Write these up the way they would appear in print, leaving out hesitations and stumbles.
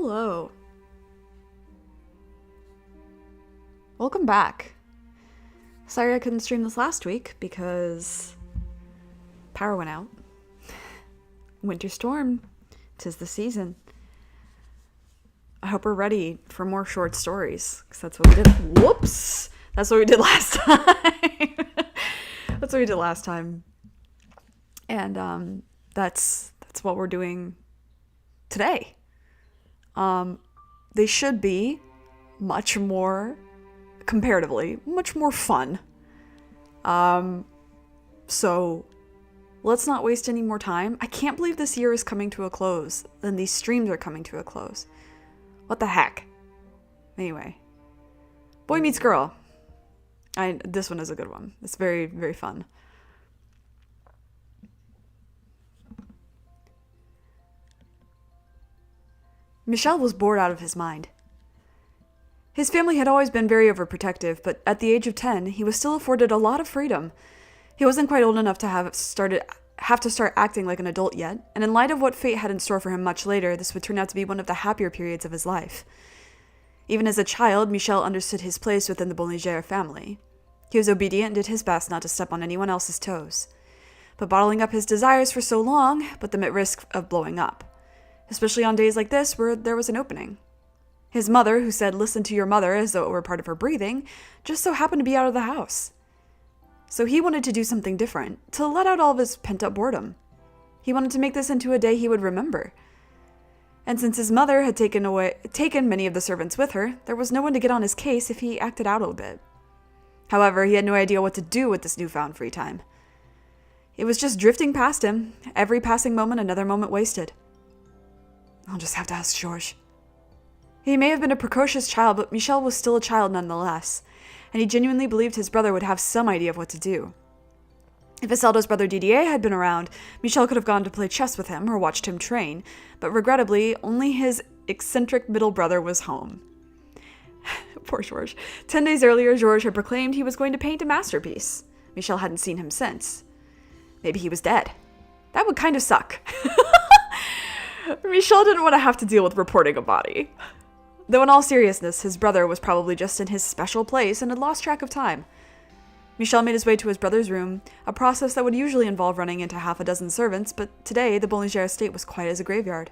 Hello. Welcome back. Sorry I couldn't stream this last week because power went out. Winter storm. 'Tis the season. I hope we're ready for more short stories, because that's what we did. Whoops! That's what we did last time. That's what we did last time. And that's what we're doing today. They should be much more, comparatively, much more fun. So let's not waste any more time. I can't believe this year is coming to a close, and these streams are coming to a close. What the heck? Anyway. Boy Meets Girl. This one is a good one. It's very, very fun. Michel was bored out of his mind. His family had always been very overprotective, but at the age of 10, he was still afforded a lot of freedom. He wasn't quite old enough to have to start acting like an adult yet, and in light of what fate had in store for him much later, this would turn out to be one of the happier periods of his life. Even as a child, Michel understood his place within the Boulanger family. He was obedient and did his best not to step on anyone else's toes. But bottling up his desires for so long put them at risk of blowing up, especially on days like this where there was an opening. His mother, who said, "Listen to your mother," as though it were part of her breathing, just so happened to be out of the house. So he wanted to do something different, to let out all of his pent-up boredom. He wanted to make this into a day he would remember. And since his mother had taken many of the servants with her, there was no one to get on his case if he acted out a bit. However, he had no idea what to do with this newfound free time. It was just drifting past him, every passing moment another moment wasted. I'll just have to ask Georges. He may have been a precocious child, but Michel was still a child nonetheless, and he genuinely believed his brother would have some idea of what to do. If his eldest brother Didier had been around, Michel could have gone to play chess with him or watched him train, but regrettably, only his eccentric middle brother was home. Poor Georges. 10 days earlier, Georges had proclaimed he was going to paint a masterpiece. Michel hadn't seen him since. Maybe he was dead. That would kind of suck. Michel didn't want to have to deal with reporting a body. Though in all seriousness, his brother was probably just in his special place and had lost track of time. Michel made his way to his brother's room, a process that would usually involve running into half a dozen servants, but today the Boulanger estate was quiet as a graveyard.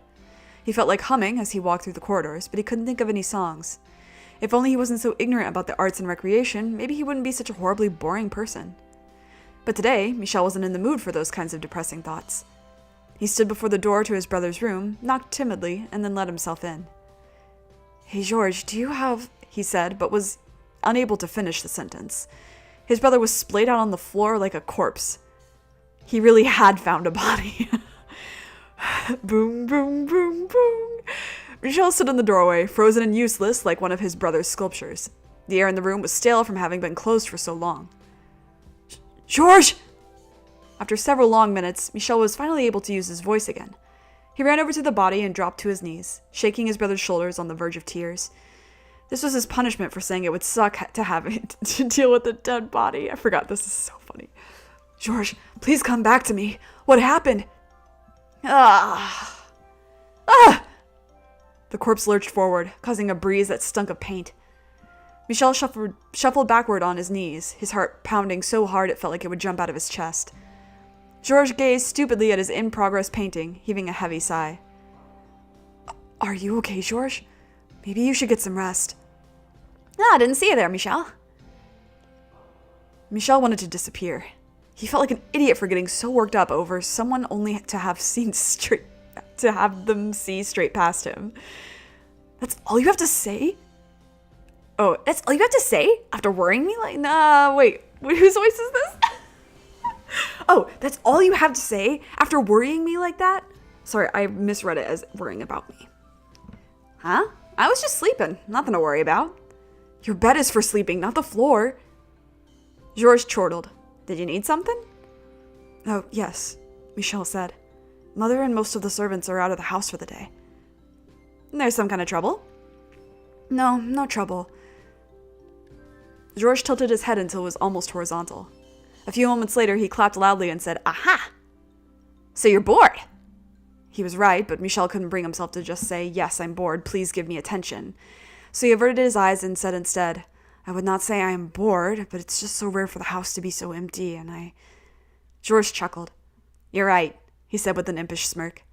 He felt like humming as he walked through the corridors, but he couldn't think of any songs. If only he wasn't so ignorant about the arts and recreation, maybe he wouldn't be such a horribly boring person. But today, Michel wasn't in the mood for those kinds of depressing thoughts. He stood before the door to his brother's room, knocked timidly, and then let himself in. "Hey, Georges, do you have," he said, but was unable to finish the sentence. His brother was splayed out on the floor like a corpse. He really had found a body. Boom, boom, boom, boom. Michel stood in the doorway, frozen and useless like one of his brother's sculptures. The air in the room was stale from having been closed for so long. "Georges!" After several long minutes, Michel was finally able to use his voice again. He ran over to the body and dropped to his knees, shaking his brother's shoulders on the verge of tears. This was his punishment for saying it would suck to have it to deal with a dead body. I forgot, this is so funny. "Georges, please come back to me. What happened?" Ah! The corpse lurched forward, causing a breeze that stunk of paint. Michel shuffled backward on his knees, his heart pounding so hard it felt like it would jump out of his chest. Georges gazed stupidly at his in-progress painting, heaving a heavy sigh. "Are you okay, Georges? Maybe you should get some rest." "I didn't see you there, Michel." Michel wanted to disappear. He felt like an idiot for getting so worked up over someone only to have them see straight past him. "That's all you have to say?" "Oh, that's all you have to say? After worrying me like..." Nah, wait, whose voice is this? "Oh, that's all you have to say? After worrying me like that?" Sorry, I misread it as worrying about me. "Huh? I was just sleeping. Nothing to worry about." "Your bed is for sleeping, not the floor." Georges chortled. "Did you need something?" "Oh, yes," Michel said. "Mother and most of the servants are out of the house for the day." "There's some kind of trouble?" "No, no trouble." Georges tilted his head until it was almost horizontal. A few moments later, he clapped loudly and said, "Aha! So you're bored?" He was right, but Michel couldn't bring himself to just say, "Yes, I'm bored, please give me attention." So he averted his eyes and said instead, "I would not say I am bored, but it's just so rare for the house to be so empty, and I..." Georges chuckled. "You're right," he said with an impish smirk.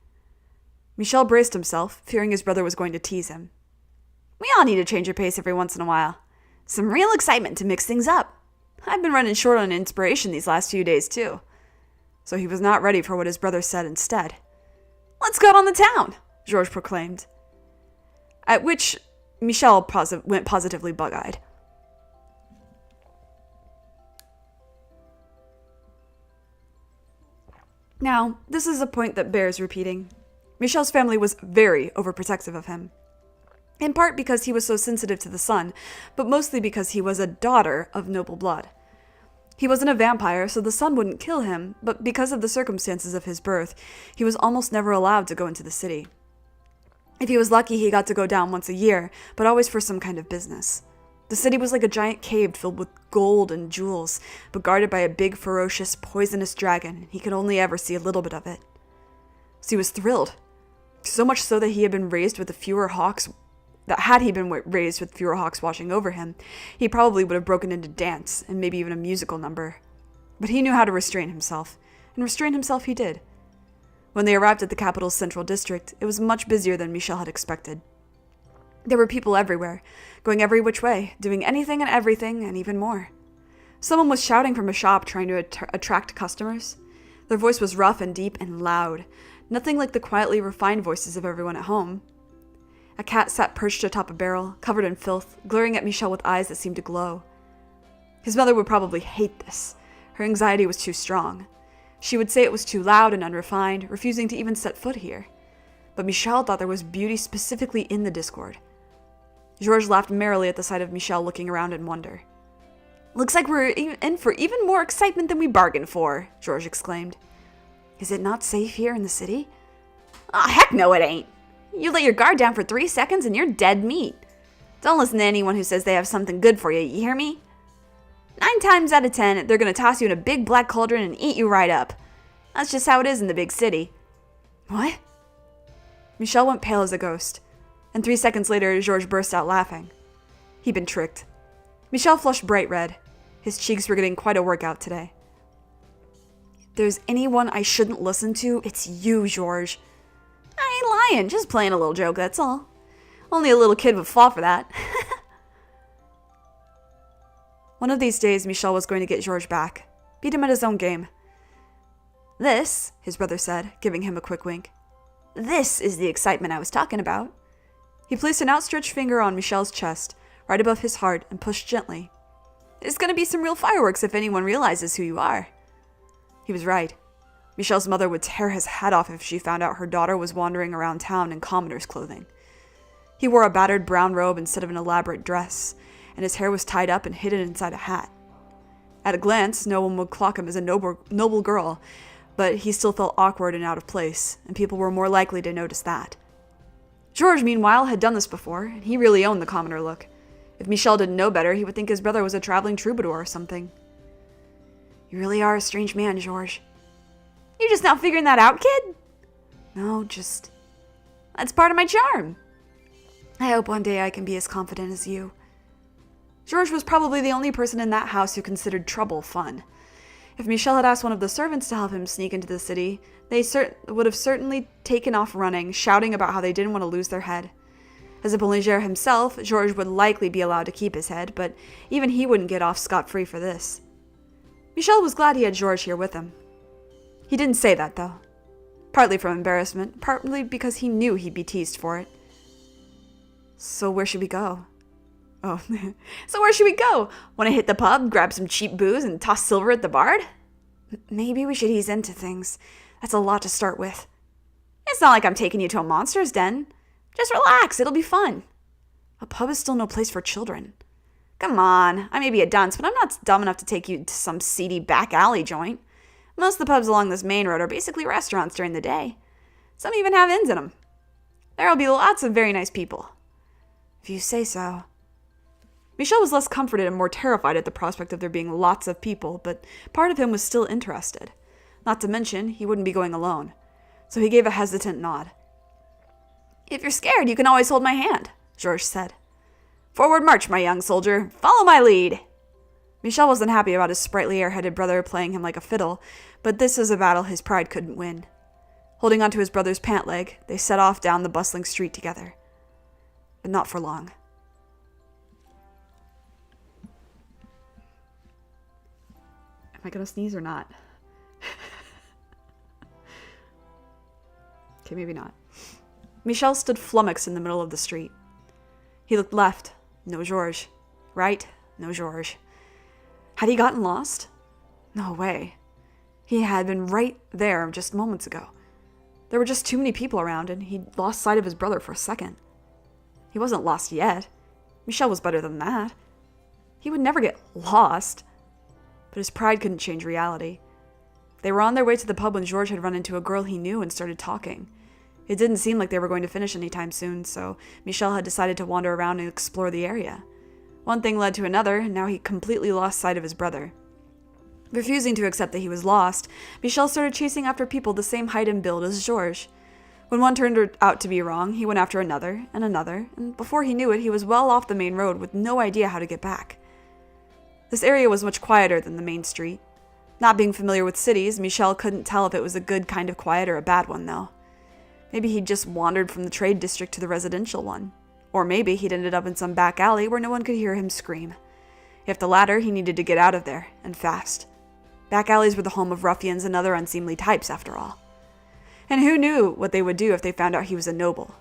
Michel braced himself, fearing his brother was going to tease him. "We all need a change of pace every once in a while. Some real excitement to mix things up. I've been running short on inspiration these last few days, too." So he was not ready for what his brother said instead. "Let's go out on the town," Georges proclaimed. At which Michel went positively bug-eyed. Now, this is a point that bears repeating. Michel's family was very overprotective of him. In part because he was so sensitive to the sun, but mostly because he was a daughter of noble blood. He wasn't a vampire, so the sun wouldn't kill him, but because of the circumstances of his birth, he was almost never allowed to go into the city. If he was lucky, he got to go down once a year, but always for some kind of business. The city was like a giant cave filled with gold and jewels, but guarded by a big, ferocious, poisonous dragon, and he could only ever see a little bit of it. So he was thrilled. So much so that he had been raised with fewer hawks watching over him, he probably would have broken into dance and maybe even a musical number. But he knew how to restrain himself, and restrain himself he did. When they arrived at the capital's central district, it was much busier than Michel had expected. There were people everywhere, going every which way, doing anything and everything, and even more. Someone was shouting from a shop trying to attract customers. Their voice was rough and deep and loud, nothing like the quietly refined voices of everyone at home. A cat sat perched atop a barrel, covered in filth, glaring at Michel with eyes that seemed to glow. His mother would probably hate this. Her anxiety was too strong. She would say it was too loud and unrefined, refusing to even set foot here. But Michel thought there was beauty specifically in the discord. Georges laughed merrily at the sight of Michel looking around in wonder. "Looks like we're in for even more excitement than we bargained for," Georges exclaimed. "Is it not safe here in the city?" "Aw, heck no it ain't. You let your guard down for 3 seconds and you're dead meat. Don't listen to anyone who says they have something good for you, you hear me? 9 times out of 10, they're gonna toss you in a big black cauldron and eat you right up. That's just how it is in the big city." "What?" Michel went pale as a ghost, and 3 seconds later, Georges burst out laughing. He'd been tricked. Michel flushed bright red. His cheeks were getting quite a workout today. "If there's anyone I shouldn't listen to, it's you, Georges." "I ain't lying, just playing a little joke, that's all. Only a little kid would fall for that." One of these days, Michel was going to get Georges back. Beat him at his own game. "This," his brother said, giving him a quick wink. "This is the excitement I was talking about." He placed an outstretched finger on Michel's chest, right above his heart, and pushed gently. "There's going to be some real fireworks if anyone realizes who you are." He was right. Michel's mother would tear his hat off if she found out her daughter was wandering around town in commoner's clothing. He wore a battered brown robe instead of an elaborate dress, and his hair was tied up and hidden inside a hat. At a glance, no one would clock him as a noble girl, but he still felt awkward and out of place, and people were more likely to notice that. Georges, meanwhile, had done this before, and he really owned the commoner look. If Michel didn't know better, he would think his brother was a traveling troubadour or something. "You really are a strange man, Georges." "You just now figuring that out, kid?" "No, just... that's part of my charm." "I hope one day I can be as confident as you." Georges was probably the only person in that house who considered trouble fun. If Michel had asked one of the servants to help him sneak into the city, they would have certainly taken off running, shouting about how they didn't want to lose their head. As a Boulanger himself, Georges would likely be allowed to keep his head, but even he wouldn't get off scot-free for this. Michel was glad he had Georges here with him. He didn't say that, though. Partly from embarrassment, partly because he knew he'd be teased for it. "So where should we go?" "Oh, so where should we go? Want to hit the pub, grab some cheap booze, and toss silver at the bard?" "Maybe we should ease into things. That's a lot to start with." "It's not like I'm taking you to a monster's den. Just relax, it'll be fun." "A pub is still no place for children." "Come on, I may be a dunce, but I'm not dumb enough to take you to some seedy back alley joint. Most of the pubs along this main road are basically restaurants during the day. Some even have inns in them. There'll be lots of very nice people." "If you say so." Michel was less comforted and more terrified at the prospect of there being lots of people, but part of him was still interested. Not to mention, he wouldn't be going alone. so he gave a hesitant nod. If you're scared, you can always hold my hand, Georges said. Forward march, my young soldier. Follow my lead. Michel wasn't happy about his sprightly, airheaded brother playing him like a fiddle, but this was a battle his pride couldn't win. Holding onto his brother's pant leg, they set off down the bustling street together. But not for long. Am I gonna sneeze or not? Okay, maybe not. Michel stood flummoxed in the middle of the street. He looked left. No Georges. Right? No Georges. Had he gotten lost? No way. He had been right there just moments ago. There were just too many people around, and he'd lost sight of his brother for a second. He wasn't lost yet. Michel was better than that. He would never get lost. But his pride couldn't change reality. They were on their way to the pub when Georges had run into a girl he knew and started talking. It didn't seem like they were going to finish anytime soon, so Michel had decided to wander around and explore the area. One thing led to another, and now he completely lost sight of his brother. Refusing to accept that he was lost, Michel started chasing after people the same height and build as Georges. When one turned out to be wrong, he went after another, and before he knew it, he was well off the main road with no idea how to get back. This area was much quieter than the main street. Not being familiar with cities, Michel couldn't tell if it was a good kind of quiet or a bad one, though. Maybe he'd just wandered from the trade district to the residential one. Or maybe he'd ended up in some back alley where no one could hear him scream. If the latter, he needed to get out of there, and fast. Back alleys were the home of ruffians and other unseemly types, after all. And who knew what they would do if they found out he was a noble?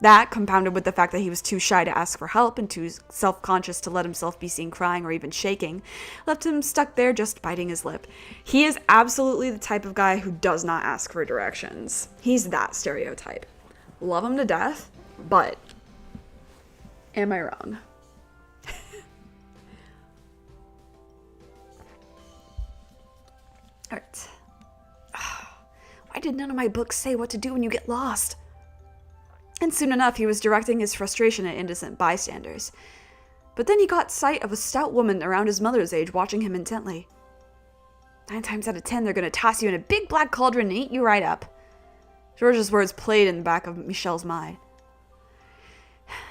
That, compounded with the fact that he was too shy to ask for help and too self-conscious to let himself be seen crying or even shaking, left him stuck there just biting his lip. He is absolutely the type of guy who does not ask for directions. He's that stereotype. Love him to death, but am I wrong? Alright. Why did none of my books say what to do when you get lost? And soon enough, he was directing his frustration at innocent bystanders. But then he caught sight of a stout woman around his mother's age watching him intently. 9 times out of 10, they're going to toss you in a big black cauldron and eat you right up. Georges' words played in the back of Michel's mind.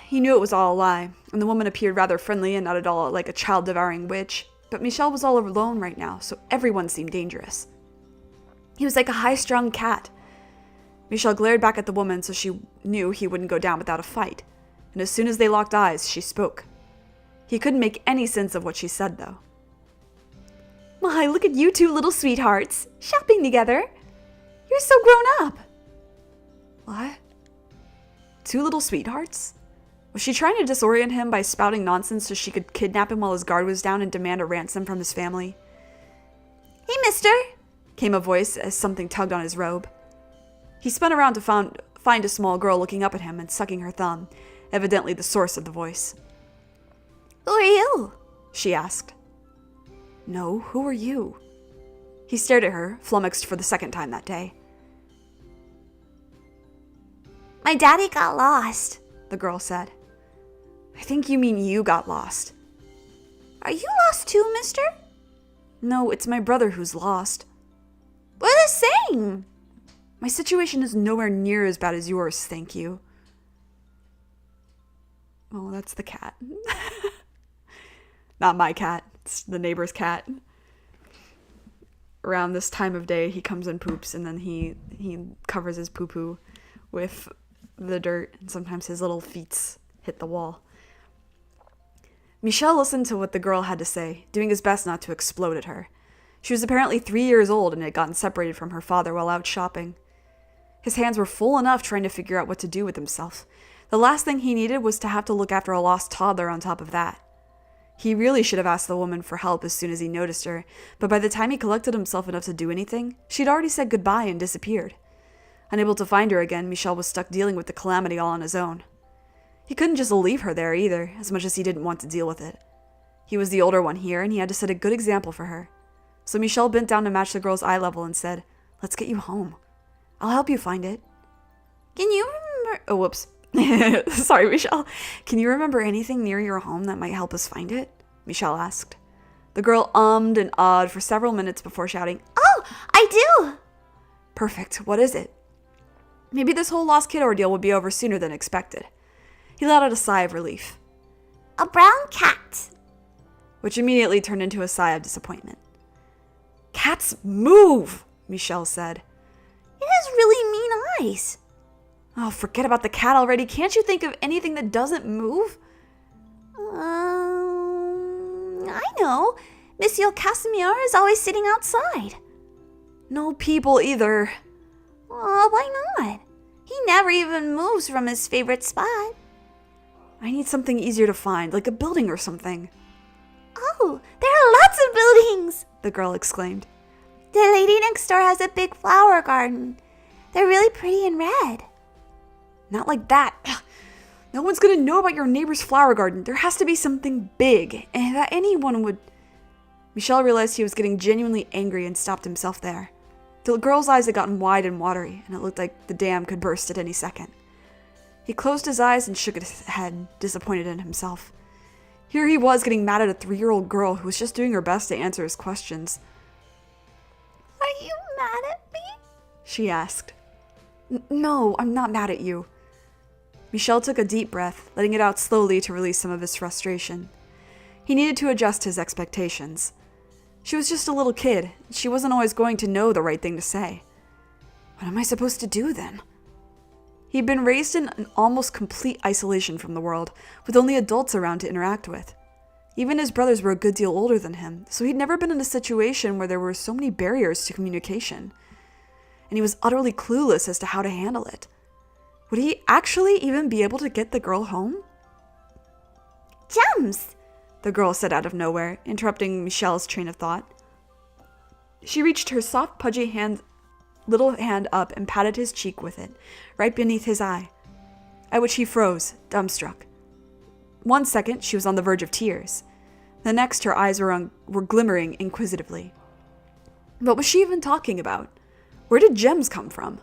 He knew it was all a lie, and the woman appeared rather friendly and not at all like a child-devouring witch, but Michel was all alone right now, so everyone seemed dangerous. He was like a high-strung cat. Michel glared back at the woman so she knew he wouldn't go down without a fight, and as soon as they locked eyes, she spoke. He couldn't make any sense of what she said, though. My, look at you two little sweethearts, shopping together. You're so grown up. What? 2 little sweethearts? Was she trying to disorient him by spouting nonsense so she could kidnap him while his guard was down and demand a ransom from his family? Hey, mister, came a voice as something tugged on his robe. He spun around to find a small girl looking up at him and sucking her thumb, evidently the source of the voice. Who are you? She asked. No, who are you? He stared at her, flummoxed for the second time that day. My daddy got lost, the girl said. I think you mean you got lost. Are you lost too, mister? No, it's my brother who's lost. We're the same. My situation is nowhere near as bad as yours, thank you. Oh, that's the cat. Not my cat, it's the neighbor's cat. Around this time of day, he comes and poops, and then he covers his poo-poo with the dirt, and sometimes his little feet hit the wall. Michel listened to what the girl had to say, doing his best not to explode at her. She was apparently 3 years old and had gotten separated from her father while out shopping. His hands were full enough trying to figure out what to do with himself. The last thing he needed was to have to look after a lost toddler on top of that. He really should have asked the woman for help as soon as he noticed her, but by the time he collected himself enough to do anything, she'd already said goodbye and disappeared. Unable to find her again, Michel was stuck dealing with the calamity all on his own. He couldn't just leave her there either, as much as he didn't want to deal with it. He was the older one here, and he had to set a good example for her. So Michel bent down to match the girl's eye level and said, Let's get you home. I'll help you find it. Can you remember... Oh, whoops. Sorry, Michel. Can you remember anything near your home that might help us find it? Michel asked. The girl ummed and awed for several minutes before shouting, Oh, I do! Perfect. What is it? Maybe this whole lost kid ordeal would be over sooner than expected. He let out a sigh of relief. A brown cat. Which immediately turned into a sigh of disappointment. Cats move, Michelle said. It has really mean eyes. Oh, forget about the cat already. Can't you think of anything that doesn't move? I know. Monsieur Casimir is always sitting outside. No people either. Why not? He never even moves from his favorite spot. I need something easier to find, like a building or something. Oh, there are lots of buildings, the girl exclaimed. The lady next door has a big flower garden. They're really pretty and red. Not like that. No one's gonna know about your neighbor's flower garden. There has to be something big, and that anyone would... Michelle realized he was getting genuinely angry and stopped himself there. The girl's eyes had gotten wide and watery, and it looked like the dam could burst at any second. He closed his eyes and shook his head, disappointed in himself. Here he was getting mad at a 3-year-old girl who was just doing her best to answer his questions. Are you mad at me? She asked. No, I'm not mad at you. Michelle took a deep breath, letting it out slowly to release some of his frustration. He needed to adjust his expectations. She was just a little kid. She wasn't always going to know the right thing to say. What am I supposed to do then? He'd been raised in an almost complete isolation from the world, with only adults around to interact with. Even his brothers were a good deal older than him, so he'd never been in a situation where there were so many barriers to communication. And he was utterly clueless as to how to handle it. Would he actually even be able to get the girl home? Gems, the girl said out of nowhere, interrupting Michelle's train of thought. She reached her soft, pudgy little hand up and patted his cheek with it, right beneath his eye, at which he froze, dumbstruck. 1 second, she was on the verge of tears. The next, her eyes were glimmering inquisitively. What was she even talking about? Where did gems come from?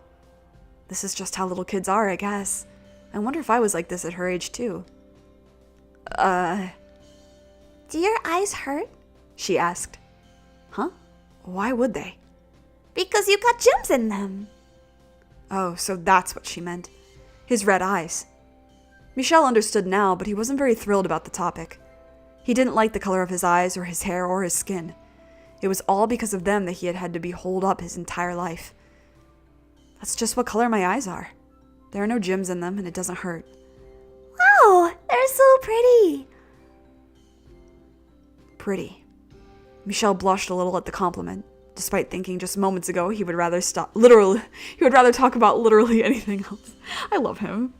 This is just how little kids are, I guess. I wonder if I was like this at her age, too. Do your eyes hurt? She asked. Huh? Why would they? Because you got gems in them. Oh, so that's what she meant. His red eyes. Michelle understood now, but he wasn't very thrilled about the topic. He didn't like the color of his eyes or his hair or his skin. It was all because of them that he had had to be holed up his entire life. That's just what color my eyes are. There are no gems in them, and it doesn't hurt. Wow, they're so pretty. Pretty. Michelle blushed a little at the compliment, despite thinking just moments ago he would rather talk about literally anything else. I love him.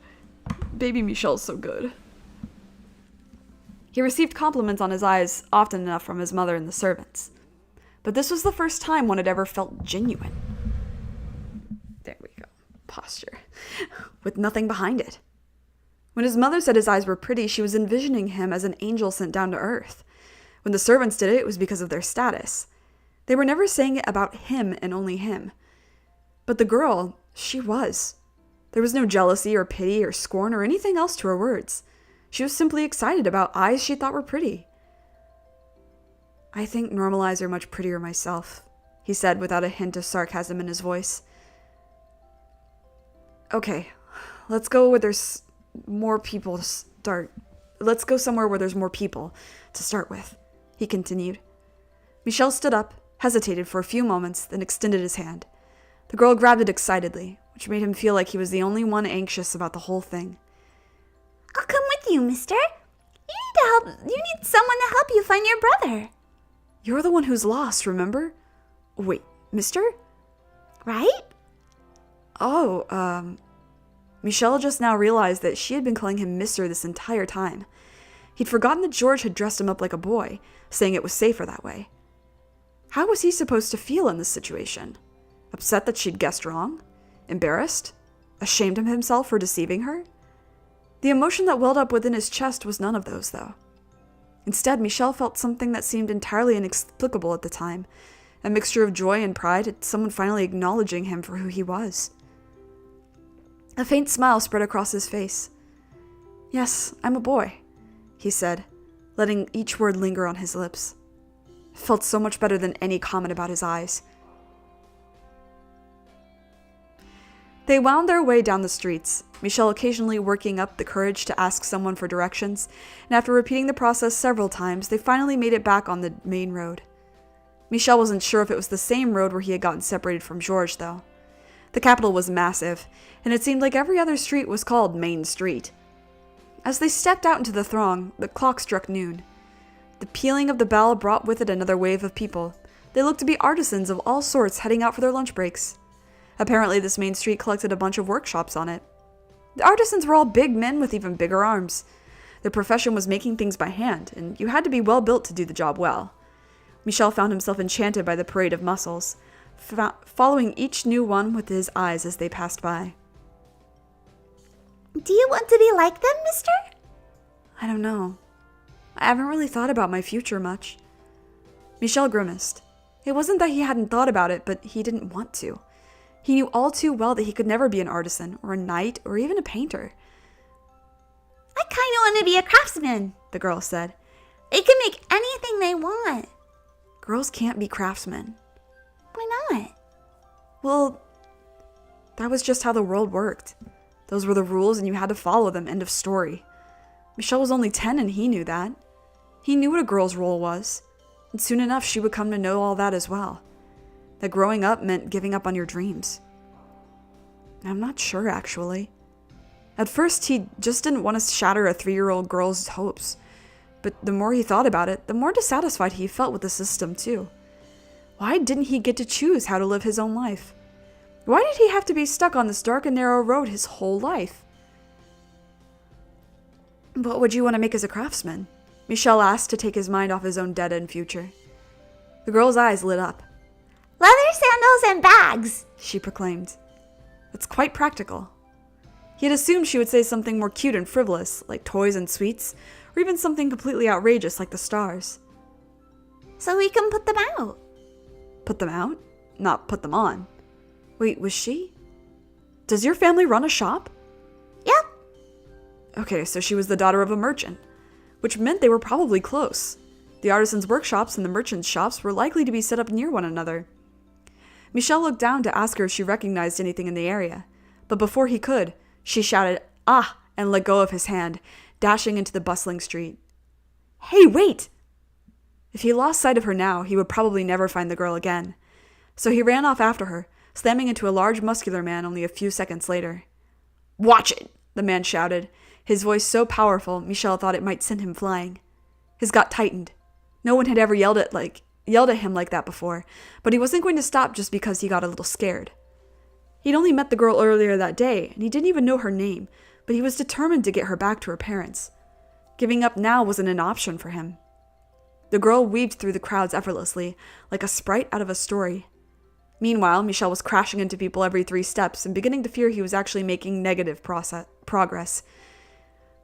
Baby Michelle's so good. He received compliments on his eyes often enough from his mother and the servants. But this was the first time one had ever felt genuine. There we go. Posture. With nothing behind it. When his mother said his eyes were pretty, she was envisioning him as an angel sent down to earth. When the servants did it, it was because of their status. They were never saying it about him and only him. But the girl, she was. There was no jealousy or pity or scorn or anything else to her words. She was simply excited about eyes she thought were pretty. I think normal eyes are much prettier myself, he said without a hint of sarcasm in his voice. Okay, let's go where there's more people to start. Let's go somewhere where there's more people to start with, he continued. Michelle stood up, hesitated for a few moments, then extended his hand. The girl grabbed it excitedly, which made him feel like he was the only one anxious about the whole thing. I'll come with you, mister. You need someone to help you find your brother. You're the one who's lost, remember? Wait, mister? Right? Oh, Michelle just now realized that she had been calling him mister this entire time. He'd forgotten that George had dressed him up like a boy, saying it was safer that way. How was he supposed to feel in this situation? Upset that she'd guessed wrong? Embarrassed? Ashamed of himself for deceiving her? The emotion that welled up within his chest was none of those, though. Instead, Michelle felt something that seemed entirely inexplicable at the time, a mixture of joy and pride at someone finally acknowledging him for who he was. A faint smile spread across his face. Yes, I'm a boy, he said, letting each word linger on his lips. It felt so much better than any comment about his eyes. They wound their way down the streets, Michelle occasionally working up the courage to ask someone for directions, and after repeating the process several times, they finally made it back on the main road. Michelle wasn't sure if it was the same road where he had gotten separated from George, though. The capital was massive, and it seemed like every other street was called Main Street. As they stepped out into the throng, the clock struck noon. The pealing of the bell brought with it another wave of people. They looked to be artisans of all sorts heading out for their lunch breaks. Apparently, this main street collected a bunch of workshops on it. The artisans were all big men with even bigger arms. Their profession was making things by hand, and you had to be well built to do the job well. Michel found himself enchanted by the parade of muscles, following each new one with his eyes as they passed by. Do you want to be like them, mister? I don't know. I haven't really thought about my future much. Michel grimaced. It wasn't that he hadn't thought about it, but he didn't want to. He knew all too well that he could never be an artisan, or a knight, or even a painter. I kind of want to be a craftsman, the girl said. They can make anything they want. Girls can't be craftsmen. Why not? Well, that was just how the world worked. Those were the rules and you had to follow them, end of story. Michelle was only 10 and he knew that. He knew what a girl's role was. And soon enough she would come to know all that as well. That growing up meant giving up on your dreams. I'm not sure, actually. At first he just didn't want to shatter a 3-year-old girl's hopes. But the more he thought about it, the more dissatisfied he felt with the system, too. Why didn't he get to choose how to live his own life? Why did he have to be stuck on this dark and narrow road his whole life? What would you want to make as a craftsman? Michel asked to take his mind off his own dead-end future. The girl's eyes lit up. Leather sandals and bags, she proclaimed. That's quite practical. He had assumed she would say something more cute and frivolous, like toys and sweets, or even something completely outrageous like the stars. So we can put them out. Put them out? Not put them on. Wait, was she? Does your family run a shop? Yep. Okay, so she was the daughter of a merchant, which meant they were probably close. The artisans' workshops and the merchants' shops were likely to be set up near one another. Michel looked down to ask her if she recognized anything in the area, but before he could, she shouted, "Ah!" and let go of his hand, dashing into the bustling street. Hey, wait! If he lost sight of her now, he would probably never find the girl again. So he ran off after her, slamming into a large muscular man only a few seconds later. "Watch it!" the man shouted, his voice so powerful Michel thought it might send him flying. His gut tightened. No one had ever yelled at him like that before, but he wasn't going to stop just because he got a little scared. He'd only met the girl earlier that day, and he didn't even know her name, but he was determined to get her back to her parents. Giving up now wasn't an option for him. The girl weaved through the crowds effortlessly, like a sprite out of a story. Meanwhile, Michel was crashing into people every 3 steps and beginning to fear he was actually making negative progress.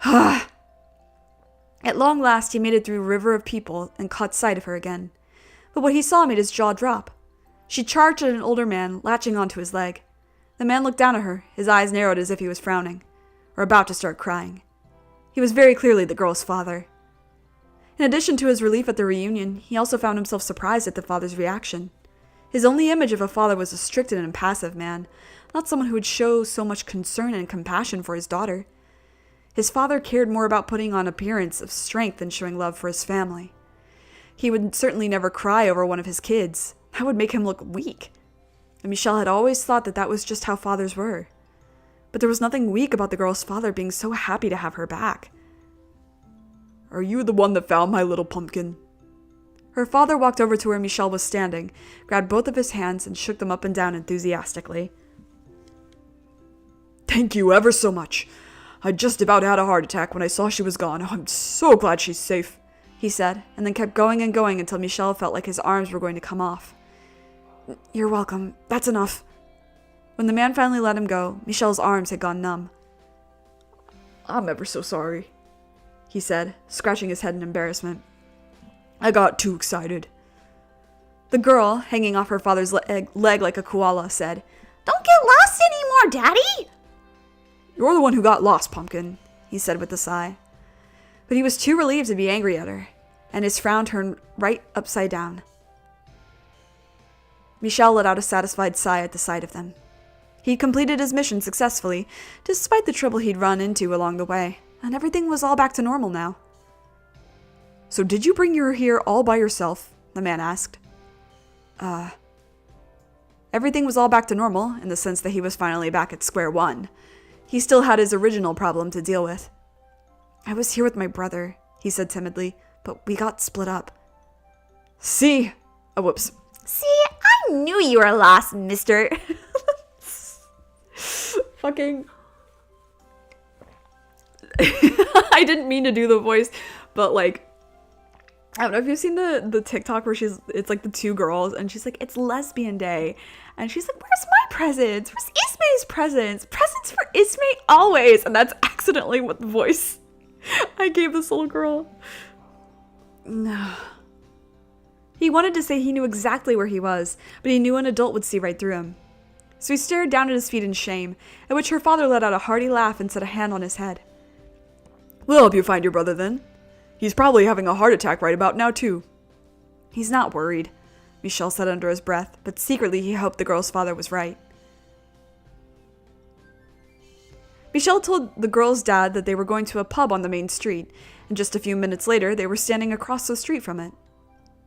At long last, he made it through a river of people and caught sight of her again. But what he saw made his jaw drop. She charged at an older man, latching onto his leg. The man looked down at her, his eyes narrowed as if he was frowning, or about to start crying. He was very clearly the girl's father. In addition to his relief at the reunion, he also found himself surprised at the father's reaction. His only image of a father was a strict and impassive man, not someone who would show so much concern and compassion for his daughter. His father cared more about putting on appearance of strength than showing love for his family. He would certainly never cry over one of his kids. That would make him look weak. And Michel had always thought that was just how fathers were. But there was nothing weak about the girl's father being so happy to have her back. "Are you the one that found my little pumpkin?" Her father walked over to where Michel was standing, grabbed both of his hands, and shook them up and down enthusiastically. "Thank you ever so much. I just about had a heart attack when I saw she was gone. Oh, I'm so glad she's safe," he said, and then kept going and going until Michel felt like his arms were going to come off. "You're welcome. That's enough." When the man finally let him go, Michel's arms had gone numb. "I'm ever so sorry," he said, scratching his head in embarrassment. "I got too excited." The girl, hanging off her father's leg like a koala, said, "Don't get lost anymore, Daddy!" "You're the one who got lost, Pumpkin," he said with a sigh. But he was too relieved to be angry at her, and his frown turned right upside down. Michel let out a satisfied sigh at the sight of them. He'd completed his mission successfully, despite the trouble he'd run into along the way, and everything was all back to normal now. "So did you bring her here all by yourself?" the man asked. Everything was all back to normal, in the sense that he was finally back at square one. He still had his original problem to deal with. "I was here with my brother," he said timidly, "but we got split up." "See?" Whoops. See, I knew you were lost, mister. Fucking... I didn't mean to do the voice, but like, I don't know if you've seen the TikTok where it's like the two girls and she's like, "It's lesbian day." And she's like, "Where's my presents? Where's Ismay's presents? Presents for Ismay always." And that's accidentally what the voice I gave this little girl. No. He wanted to say he knew exactly where he was, but he knew an adult would see right through him. So he stared down at his feet in shame, at which her father let out a hearty laugh and set a hand on his head. "We'll help you find your brother then. He's probably having a heart attack right about now too." "He's not worried," Michel said under his breath, but secretly he hoped the girl's father was right. Michel told the girl's dad that they were going to a pub on the main street, and just a few minutes later they were standing across the street from it.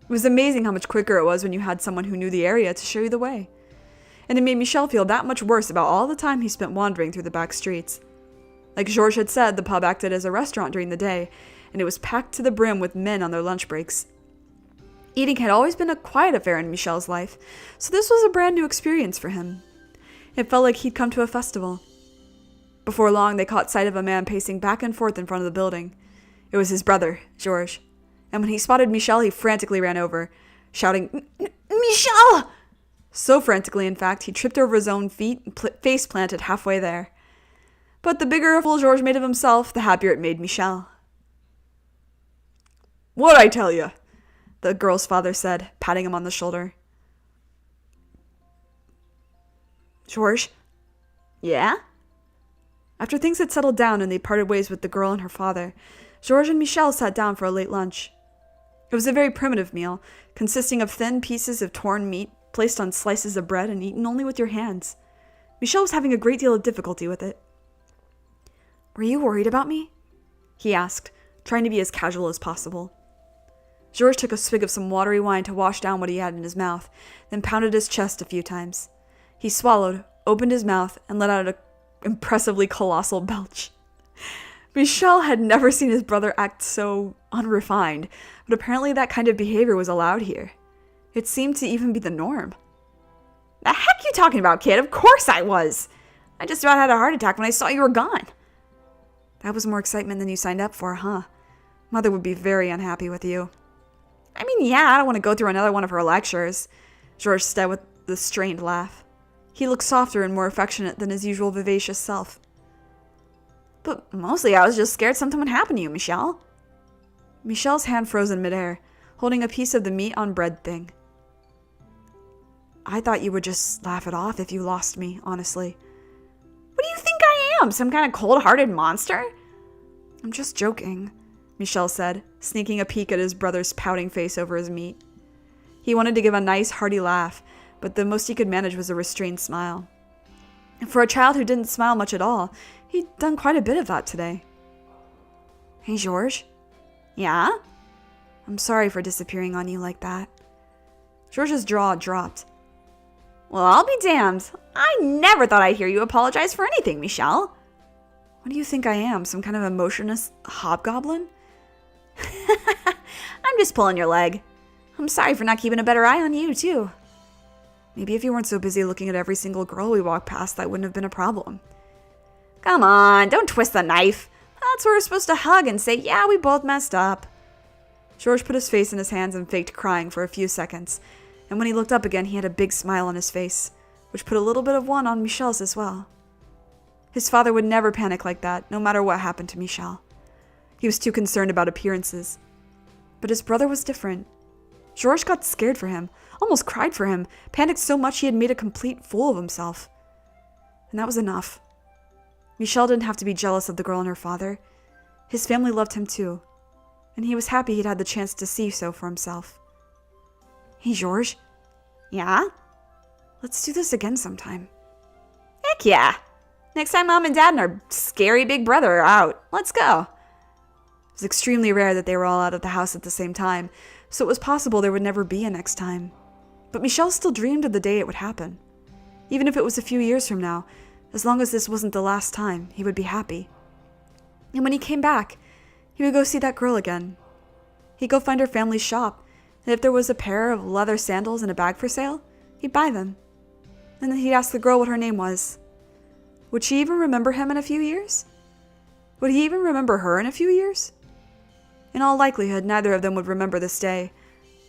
It was amazing how much quicker it was when you had someone who knew the area to show you the way. And it made Michel feel that much worse about all the time he spent wandering through the back streets. Like Georges had said, the pub acted as a restaurant during the day, and it was packed to the brim with men on their lunch breaks. Eating had always been a quiet affair in Michel's life, so this was a brand new experience for him. It felt like he'd come to a festival. Before long, they caught sight of a man pacing back and forth in front of the building. It was his brother, Georges. And when he spotted Michel, he frantically ran over, shouting, "Michel!" So frantically, in fact, he tripped over his own feet and face planted halfway there. But the bigger a fool Georges made of himself, the happier it made Michel. "What'd I tell you?" the girl's father said, patting him on the shoulder. "Georges?" "Yeah?" After things had settled down and they parted ways with the girl and her father, Georges and Michel sat down for a late lunch. It was a very primitive meal, consisting of thin pieces of torn meat placed on slices of bread and eaten only with your hands. Michel was having a great deal of difficulty with it. "Were you worried about me?" he asked, trying to be as casual as possible. Georges took a swig of some watery wine to wash down what he had in his mouth, then pounded his chest a few times. He swallowed, opened his mouth, and let out an impressively colossal belch. Michel had never seen his brother act so unrefined, but apparently that kind of behavior was allowed here. It seemed to even be the norm. "The heck you talking about, kid? Of course I was! I just about had a heart attack when I saw you were gone." "That was more excitement than you signed up for, huh? Mother would be very unhappy with you." "I mean, yeah, I don't want to go through Another one of her lectures," Georges said with a strained laugh. He looked softer and more affectionate than his usual vivacious self. "But mostly I was just scared something would happen to you, Michel." Michel's hand froze in midair, holding a piece of the meat on bread thing. "I thought you would just laugh it off if you lost me, honestly." "What do you think I am? Some kind of cold-hearted monster?" "I'm just joking," Michel said, sneaking a peek at his brother's pouting face over his meat. He wanted to give a nice, hearty laugh, but the most he could manage was a restrained smile. And for a child who didn't smile much at all, he'd done quite a bit of that today. "Hey, Georges?" "Yeah?" "I'm sorry for disappearing on you like that." Georges' jaw dropped. "Well, I'll be damned. I never thought I'd hear you apologize for anything, Michel." "What do you think I am, some kind of emotionless hobgoblin?" "I'm just pulling your leg. I'm sorry for not keeping a better eye on you, too." "Maybe if you weren't so busy looking at every single girl we walked past, that wouldn't have been a problem." "Come on, don't twist the knife. That's where we're supposed to hug and say, yeah, we both messed up." Georges put his face in his hands and faked crying for a few seconds, and when he looked up again, he had a big smile on his face, which put a little bit of one on Michel's as well. His father would never panic like that, no matter what happened to Michel. He was too concerned about appearances. But his brother was different. Georges got scared for him, almost cried for him, panicked so much he had made a complete fool of himself. And that was enough. Michel didn't have to be jealous of the girl and her father. His family loved him too, and he was happy he'd had the chance to see so for himself. "Hey, Georges?" "Yeah?" "Let's do this again sometime." Heck yeah. Next time Mom and Dad and our scary big brother are out, let's go. It was extremely rare that they were all out of the house at the same time, so it was possible there would never be a next time. But Michel still dreamed of the day it would happen. Even if it was a few years from now, as long as this wasn't the last time, he would be happy. And when he came back, he would go see that girl again. He'd go find her family's shop, and if there was a pair of leather sandals and a bag for sale, he'd buy them. And then he'd ask the girl what her name was. Would she even remember him in a few years? Would he even remember her in a few years? In all likelihood, neither of them would remember this day,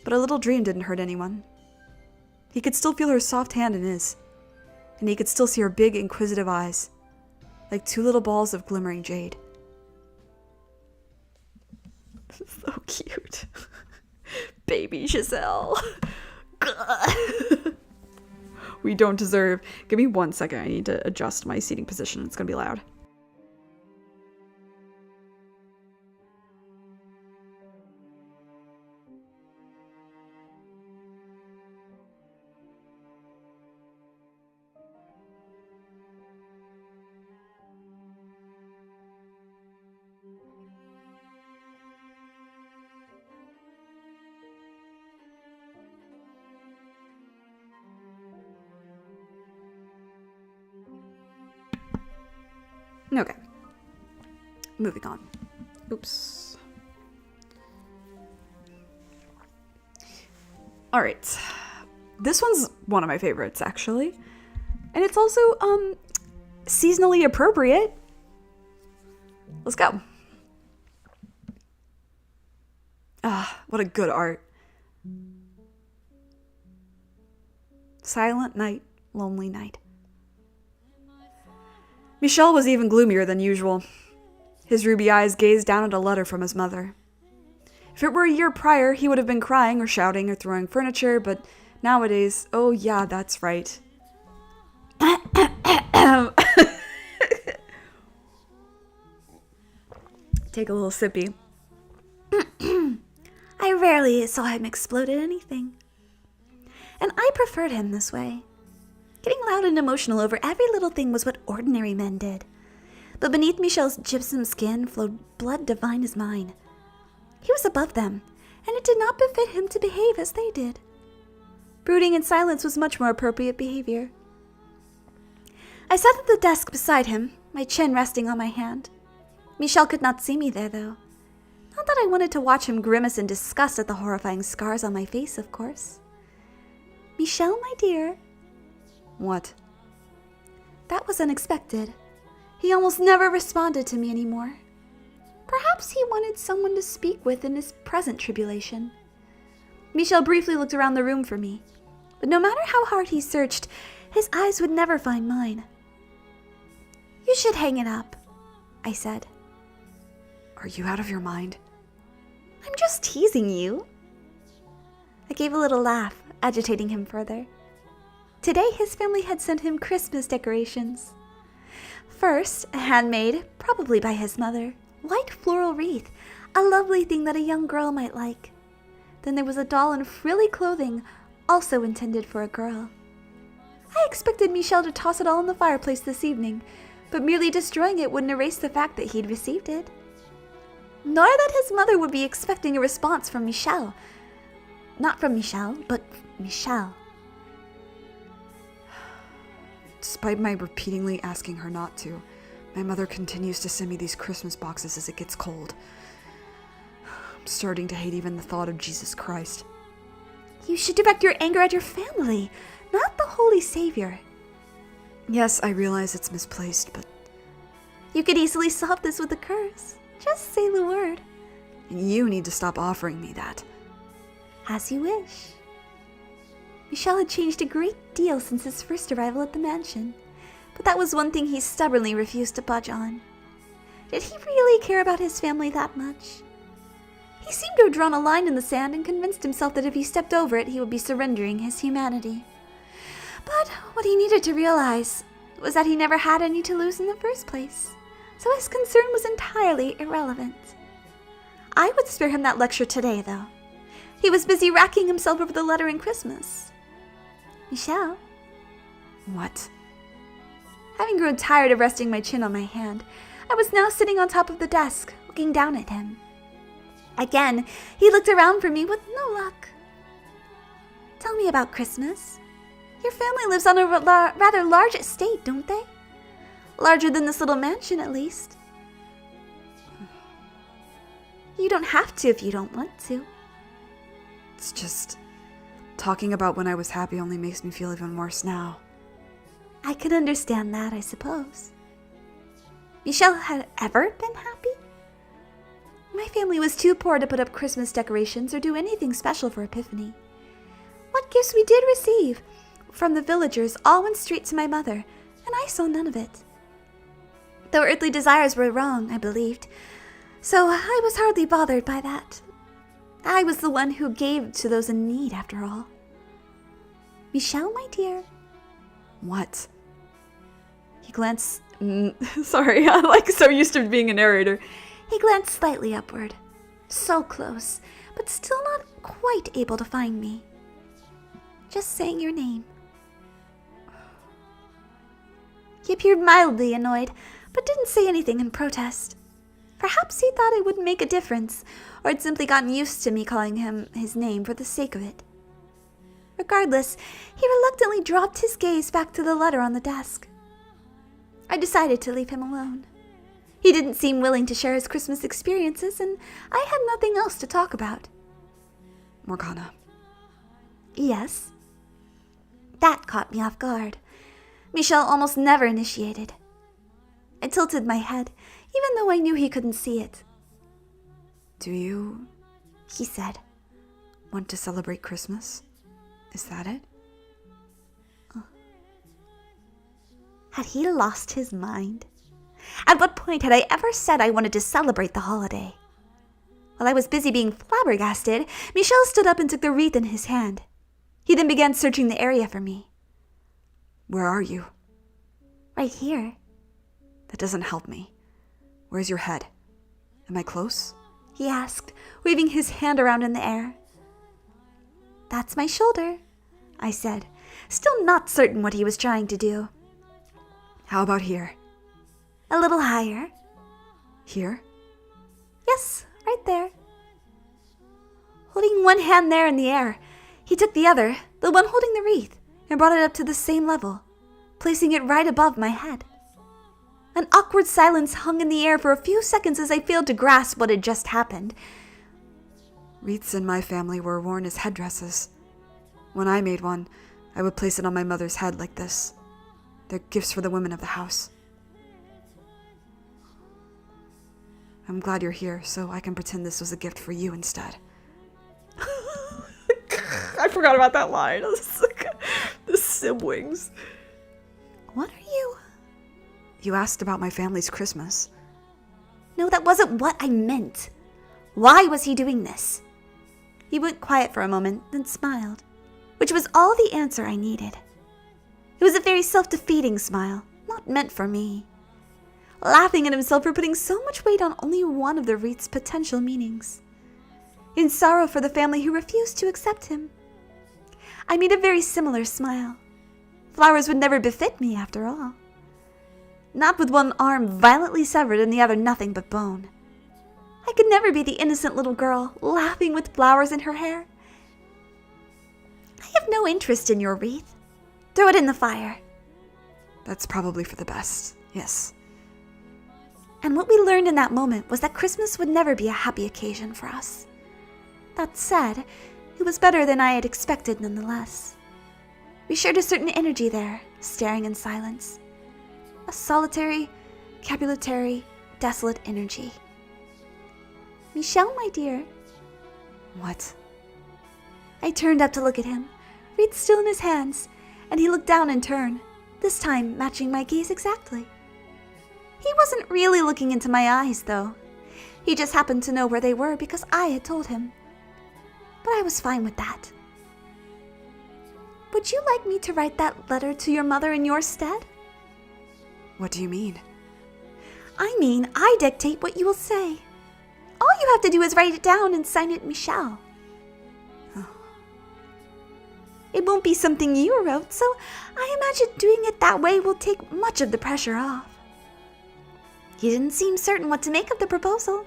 but a little dream didn't hurt anyone. He could still feel her soft hand in his, and he could still see her big, inquisitive eyes, like two little balls of glimmering jade. So cute. Baby Giselle. We don't deserve... Give me 1 second. I need to adjust my seating position. It's going to be loud. Okay. Moving on. Oops. All right. This one's one of my favorites, actually. And it's also, seasonally appropriate. Let's go. Ah, what a good art. Silent night, lonely night. Michel was even gloomier than usual. His ruby eyes gazed down at a letter from his mother. If it were a year prior, he would have been crying or shouting or throwing furniture, but nowadays, oh yeah, that's right. Take a little sippy. I rarely saw him explode at anything. And I preferred him this way. Getting loud and emotional over every little thing was what ordinary men did. But beneath Michel's gypsum skin flowed blood divine as mine. He was above them, and it did not befit him to behave as they did. Brooding in silence was much more appropriate behavior. I sat at the desk beside him, my chin resting on my hand. Michel could not see me there, though. Not that I wanted to watch him grimace in disgust at the horrifying scars on my face, of course. Michel, my dear. What? That was unexpected. He almost never responded to me anymore. Perhaps he wanted someone to speak with in his present tribulation. Michel briefly looked around the room for me, but no matter how hard he searched, his eyes would never find mine. You should hang it up, I said. Are you out of your mind? I'm just teasing you. I gave a little laugh, agitating him further. Today, his family had sent him Christmas decorations. First, a handmade, probably by his mother, white floral wreath, a lovely thing that a young girl might like. Then there was a doll in frilly clothing, also intended for a girl. I expected Michel to toss it all in the fireplace this evening, but merely destroying it wouldn't erase the fact that he'd received it. Nor that his mother would be expecting a response from Michel. Not from Michel, but Michel. Despite my repeatedly asking her not to, my mother continues to send me these Christmas boxes as it gets cold. I'm starting to hate even the thought of Jesus Christ. You should direct your anger at your family, not the Holy Savior. Yes, I realize it's misplaced, but... You could easily solve this with a curse. Just say the word. And you need to stop offering me that. As you wish. Michel had changed a great deal since his first arrival at the mansion, but that was one thing he stubbornly refused to budge on. Did he really care about his family that much? He seemed to have drawn a line in the sand and convinced himself that if he stepped over it, he would be surrendering his humanity. But what he needed to realize was that he never had any to lose in the first place, so his concern was entirely irrelevant. I would spare him that lecture today, though. He was busy racking himself over the letter in Christmas. Michel? What? Having grown tired of resting my chin on my hand, I was now sitting on top of the desk, looking down at him. Again, he looked around for me with no luck. Tell me about Christmas. Your family lives on a rather large estate, don't they? Larger than this little mansion, at least. You don't have to if you don't want to. It's just... talking about when I was happy only makes me feel even worse now. I could understand that, I suppose. Michelle had ever been happy? My family was too poor to put up Christmas decorations or do anything special for Epiphany. What gifts we did receive from the villagers all went straight to my mother, and I saw none of it. Though earthly desires were wrong, I believed, so I was hardly bothered by that. I was the one who gave to those in need, after all. Michelle, my dear. What? He glanced... sorry, I'm like so used to being a narrator. He glanced slightly upward. So close, but still not quite able to find me. Just saying your name. He appeared mildly annoyed, but didn't say anything in protest. Perhaps he thought it wouldn't make a difference, or had simply gotten used to me calling him his name for the sake of it. Regardless, he reluctantly dropped his gaze back to the letter on the desk. I decided to leave him alone. He didn't seem willing to share his Christmas experiences, and I had nothing else to talk about. Morgana. Yes? That caught me off guard. Michelle almost never initiated. I tilted my head, even though I knew he couldn't see it. Do you... he said. Want to celebrate Christmas? Is that it? Had he lost his mind? At what point had I ever said I wanted to celebrate the holiday? While I was busy being flabbergasted, Michel stood up and took the wreath in his hand. He then began searching the area for me. Where are you? Right here. That doesn't help me. Where's your head? Am I close? He asked, waving his hand around in the air. That's my shoulder, I said, still not certain what he was trying to do. How about here? A little higher. Here? Yes, right there. Holding one hand there in the air, he took the other, the one holding the wreath, and brought it up to the same level, placing it right above my head. An awkward silence hung in the air for a few seconds as I failed to grasp what had just happened. Wreaths in my family were worn as headdresses. When I made one, I would place it on my mother's head like this. They're gifts for the women of the house. I'm glad you're here, so I can pretend this was a gift for you instead. I forgot about that line. The siblings. What are you? You asked about my family's Christmas. No, that wasn't what I meant. Why was he doing this? He went quiet for a moment, then smiled, which was all the answer I needed. It was a very self-defeating smile, not meant for me. Laughing at himself for putting so much weight on only one of the wreath's potential meanings. In sorrow for the family who refused to accept him. I made a very similar smile. Flowers would never befit me, after all. Not with one arm violently severed and the other nothing but bone. I could never be the innocent little girl laughing with flowers in her hair. I have no interest in your wreath. Throw it in the fire. That's probably for the best, yes. And what we learned in that moment was that Christmas would never be a happy occasion for us. That said, it was better than I had expected nonetheless. We shared a certain energy there, staring in silence. A solitary, capillary, desolate energy. Michelle, my dear. What? I turned up to look at him, wreath still in his hands, and he looked down in turn, this time matching my gaze exactly. He wasn't really looking into my eyes, though. He just happened to know where they were because I had told him. But I was fine with that. Would you like me to write that letter to your mother in your stead? What do you mean? I mean, I dictate what you will say. All you have to do is write it down and sign it Michelle. It won't be something you wrote, so I imagine doing it that way will take much of the pressure off. He didn't seem certain what to make of the proposal.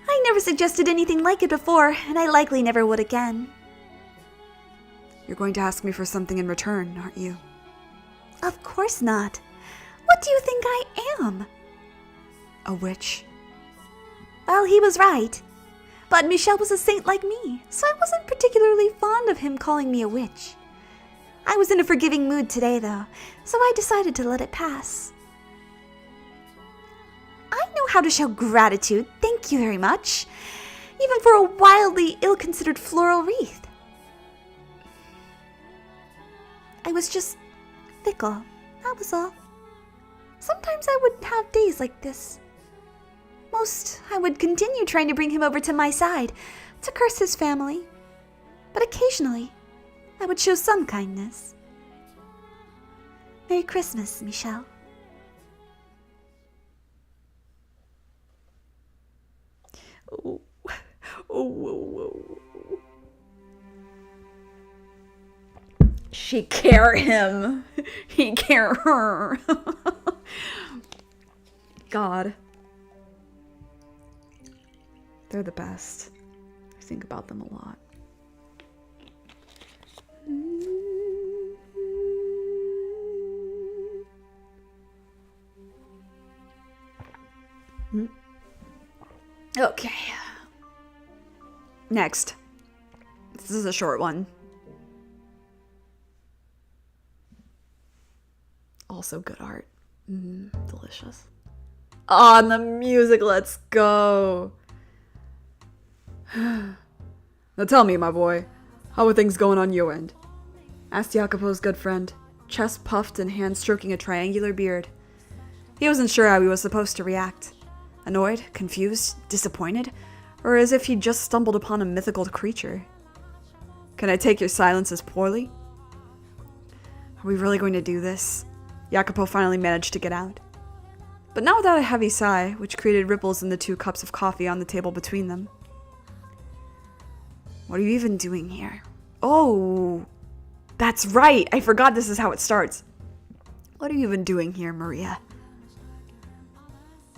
I never suggested anything like it before, and I likely never would again. You're going to ask me for something in return, aren't you? Of course not. What do you think I am? A witch. Well, he was right. But Michel was a saint like me, so I wasn't particularly fond of him calling me a witch. I was in a forgiving mood today, though, so I decided to let it pass. I know how to show gratitude, thank you very much, even for a wildly ill-considered floral wreath. I was just fickle, that was all. Sometimes I would have days like this. Most, I would continue trying to bring him over to my side, to curse his family. But occasionally, I would show some kindness. Merry Christmas, Michel. She care him. He care her. God. They're the best. I think about them a lot. Okay. Next. This is a short one. Also good art. Delicious. Oh, and the music, let's go. Now tell me, my boy, how are things going on your end? Asked Jacopo's good friend, chest puffed and hand stroking a triangular beard. He wasn't sure how he was supposed to react. Annoyed, confused, disappointed, or as if he'd just stumbled upon a mythical creature. Can I take your silence as poorly? Are we really going to do this? Jacopo finally managed to get out. But not without a heavy sigh, which created ripples in the 2 cups of coffee on the table between them. What are you even doing here? Oh, that's right. I forgot this is how it starts. What are you even doing here, Maria?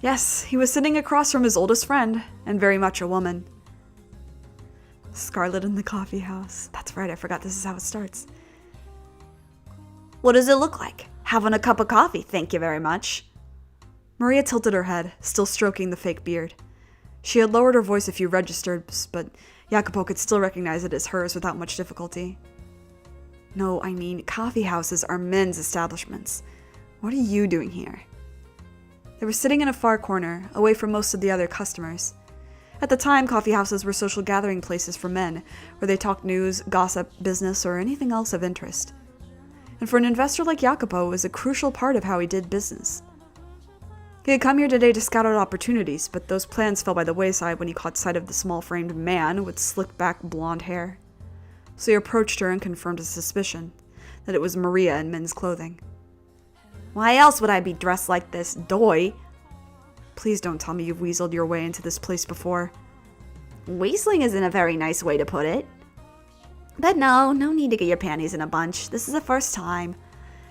Yes, he was sitting across from his oldest friend, and very much a woman. Scarlet in the coffee house. That's right, I forgot this is how it starts. What does it look like? Having a cup of coffee, thank you very much. Maria tilted her head, still stroking the fake beard. She had lowered her voice a few registers, but Jacopo could still recognize it as hers without much difficulty. No, I mean, coffee houses are men's establishments. What are you doing here? They were sitting in a far corner, away from most of the other customers. At the time, coffee houses were social gathering places for men, where they talked news, gossip, business, or anything else of interest. And for an investor like Jacopo, it was a crucial part of how he did business. He had come here today to scout out opportunities, but those plans fell by the wayside when he caught sight of the small-framed man with slicked-back blonde hair. So he approached her and confirmed his suspicion that it was Maria in men's clothing. Why else would I be dressed like this, doy? Please don't tell me you've weaseled your way into this place before. Weaseling isn't a very nice way to put it. But no need to get your panties in a bunch. This is the first time.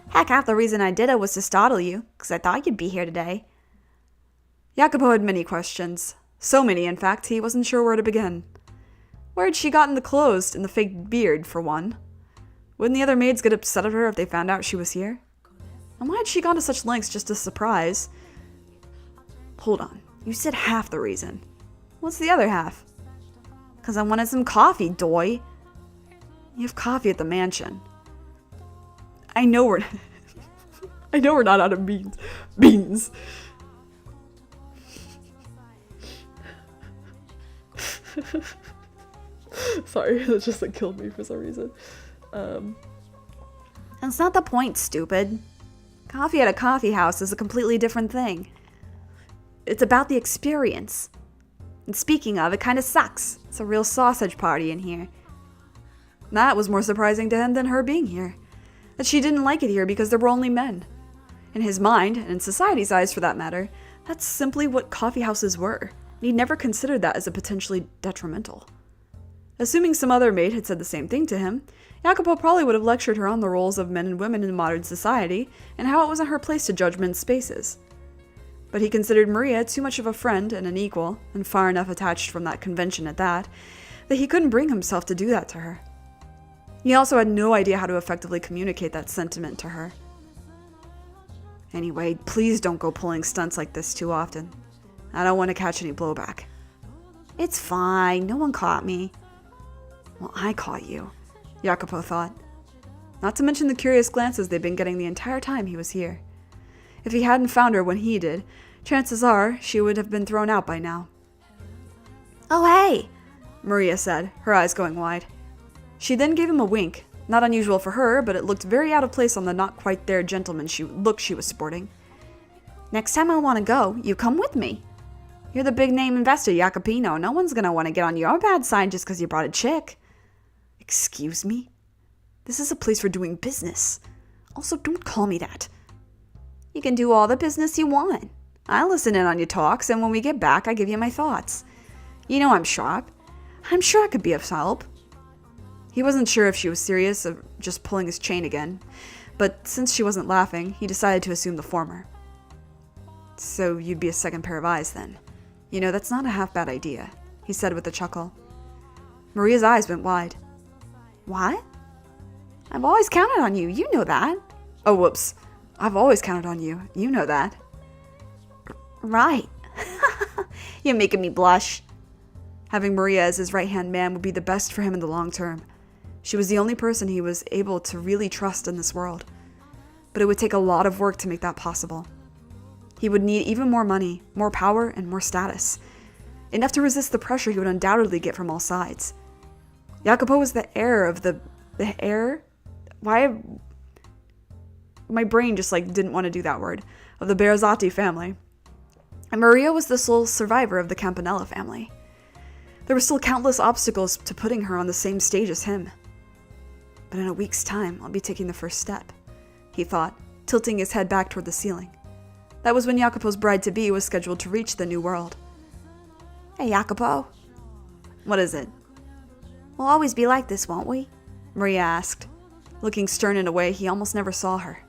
Heck, half the reason I did it was to startle you, because I thought you'd be here today. Jacopo had many questions. So many, in fact, he wasn't sure where to begin. Where had she gotten the clothes and the fake beard, for one? Wouldn't the other maids get upset at her if they found out she was here? And why had she gone to such lengths just to surprise? Hold on, you said half the reason. What's the other half? Because I wanted some coffee, doy. You have coffee at the mansion. I know we're not out of beans. Sorry, that just killed me for some reason. That's not the point, stupid. Coffee at a coffee house is a completely different thing. It's about the experience. And speaking of, it kind of sucks. It's a real sausage party in here. That was more surprising to him than her being here. That she didn't like it here because there were only men. In his mind, and in society's eyes for that matter, that's simply what coffee houses were, and he'd never considered that as a potentially detrimental. Assuming some other maid had said the same thing to him, Jacopo probably would have lectured her on the roles of men and women in modern society, and how it wasn't her place to judge men's spaces. But he considered Maria too much of a friend and an equal, and far enough attached from that convention at that he couldn't bring himself to do that to her. He also had no idea how to effectively communicate that sentiment to her. Anyway, please don't go pulling stunts like this too often. I don't want to catch any blowback. It's fine, no one caught me. Well, I caught you, Jacopo thought. Not to mention the curious glances they'd been getting the entire time he was here. If he hadn't found her when he did, chances are she would have been thrown out by now. Oh, hey! Maria said, her eyes going wide. She then gave him a wink, not unusual for her, but it looked very out of place on the not-quite-there gentleman look she was sporting. Next time I want to go, you come with me. You're the big-name investor, Jacopino. No one's going to want to get on your bad side just because you brought a chick. Excuse me? This is a place for doing business. Also, don't call me that. You can do all the business you want. I listen in on your talks, and when we get back, I give you my thoughts. You know I'm sharp. I'm sure I could be of help. He wasn't sure if she was serious or just pulling his chain again, but since she wasn't laughing, he decided to assume the former. So you'd be a second pair of eyes then. You know, that's not a half-bad idea, he said with a chuckle. Maria's eyes went wide. What? I've always counted on you. You know that. Oh, whoops. I've always counted on you. You know that. Right. You're making me blush. Having Maria as his right-hand man would be the best for him in the long term. She was the only person he was able to really trust in this world. But it would take a lot of work to make that possible. He would need even more money, more power, and more status. Enough to resist the pressure he would undoubtedly get from all sides. Jacopo was the heir of the heir? Why? My brain just didn't want to do that word. Of the Berzatti family. And Maria was the sole survivor of the Campanella family. There were still countless obstacles to putting her on the same stage as him. But in a week's time, I'll be taking the first step, he thought, tilting his head back toward the ceiling. That was when Jacopo's bride-to-be was scheduled to reach the new world. Hey, Jacopo. What is it? We'll always be like this, won't we? Maria asked, looking stern in a way he almost never saw her.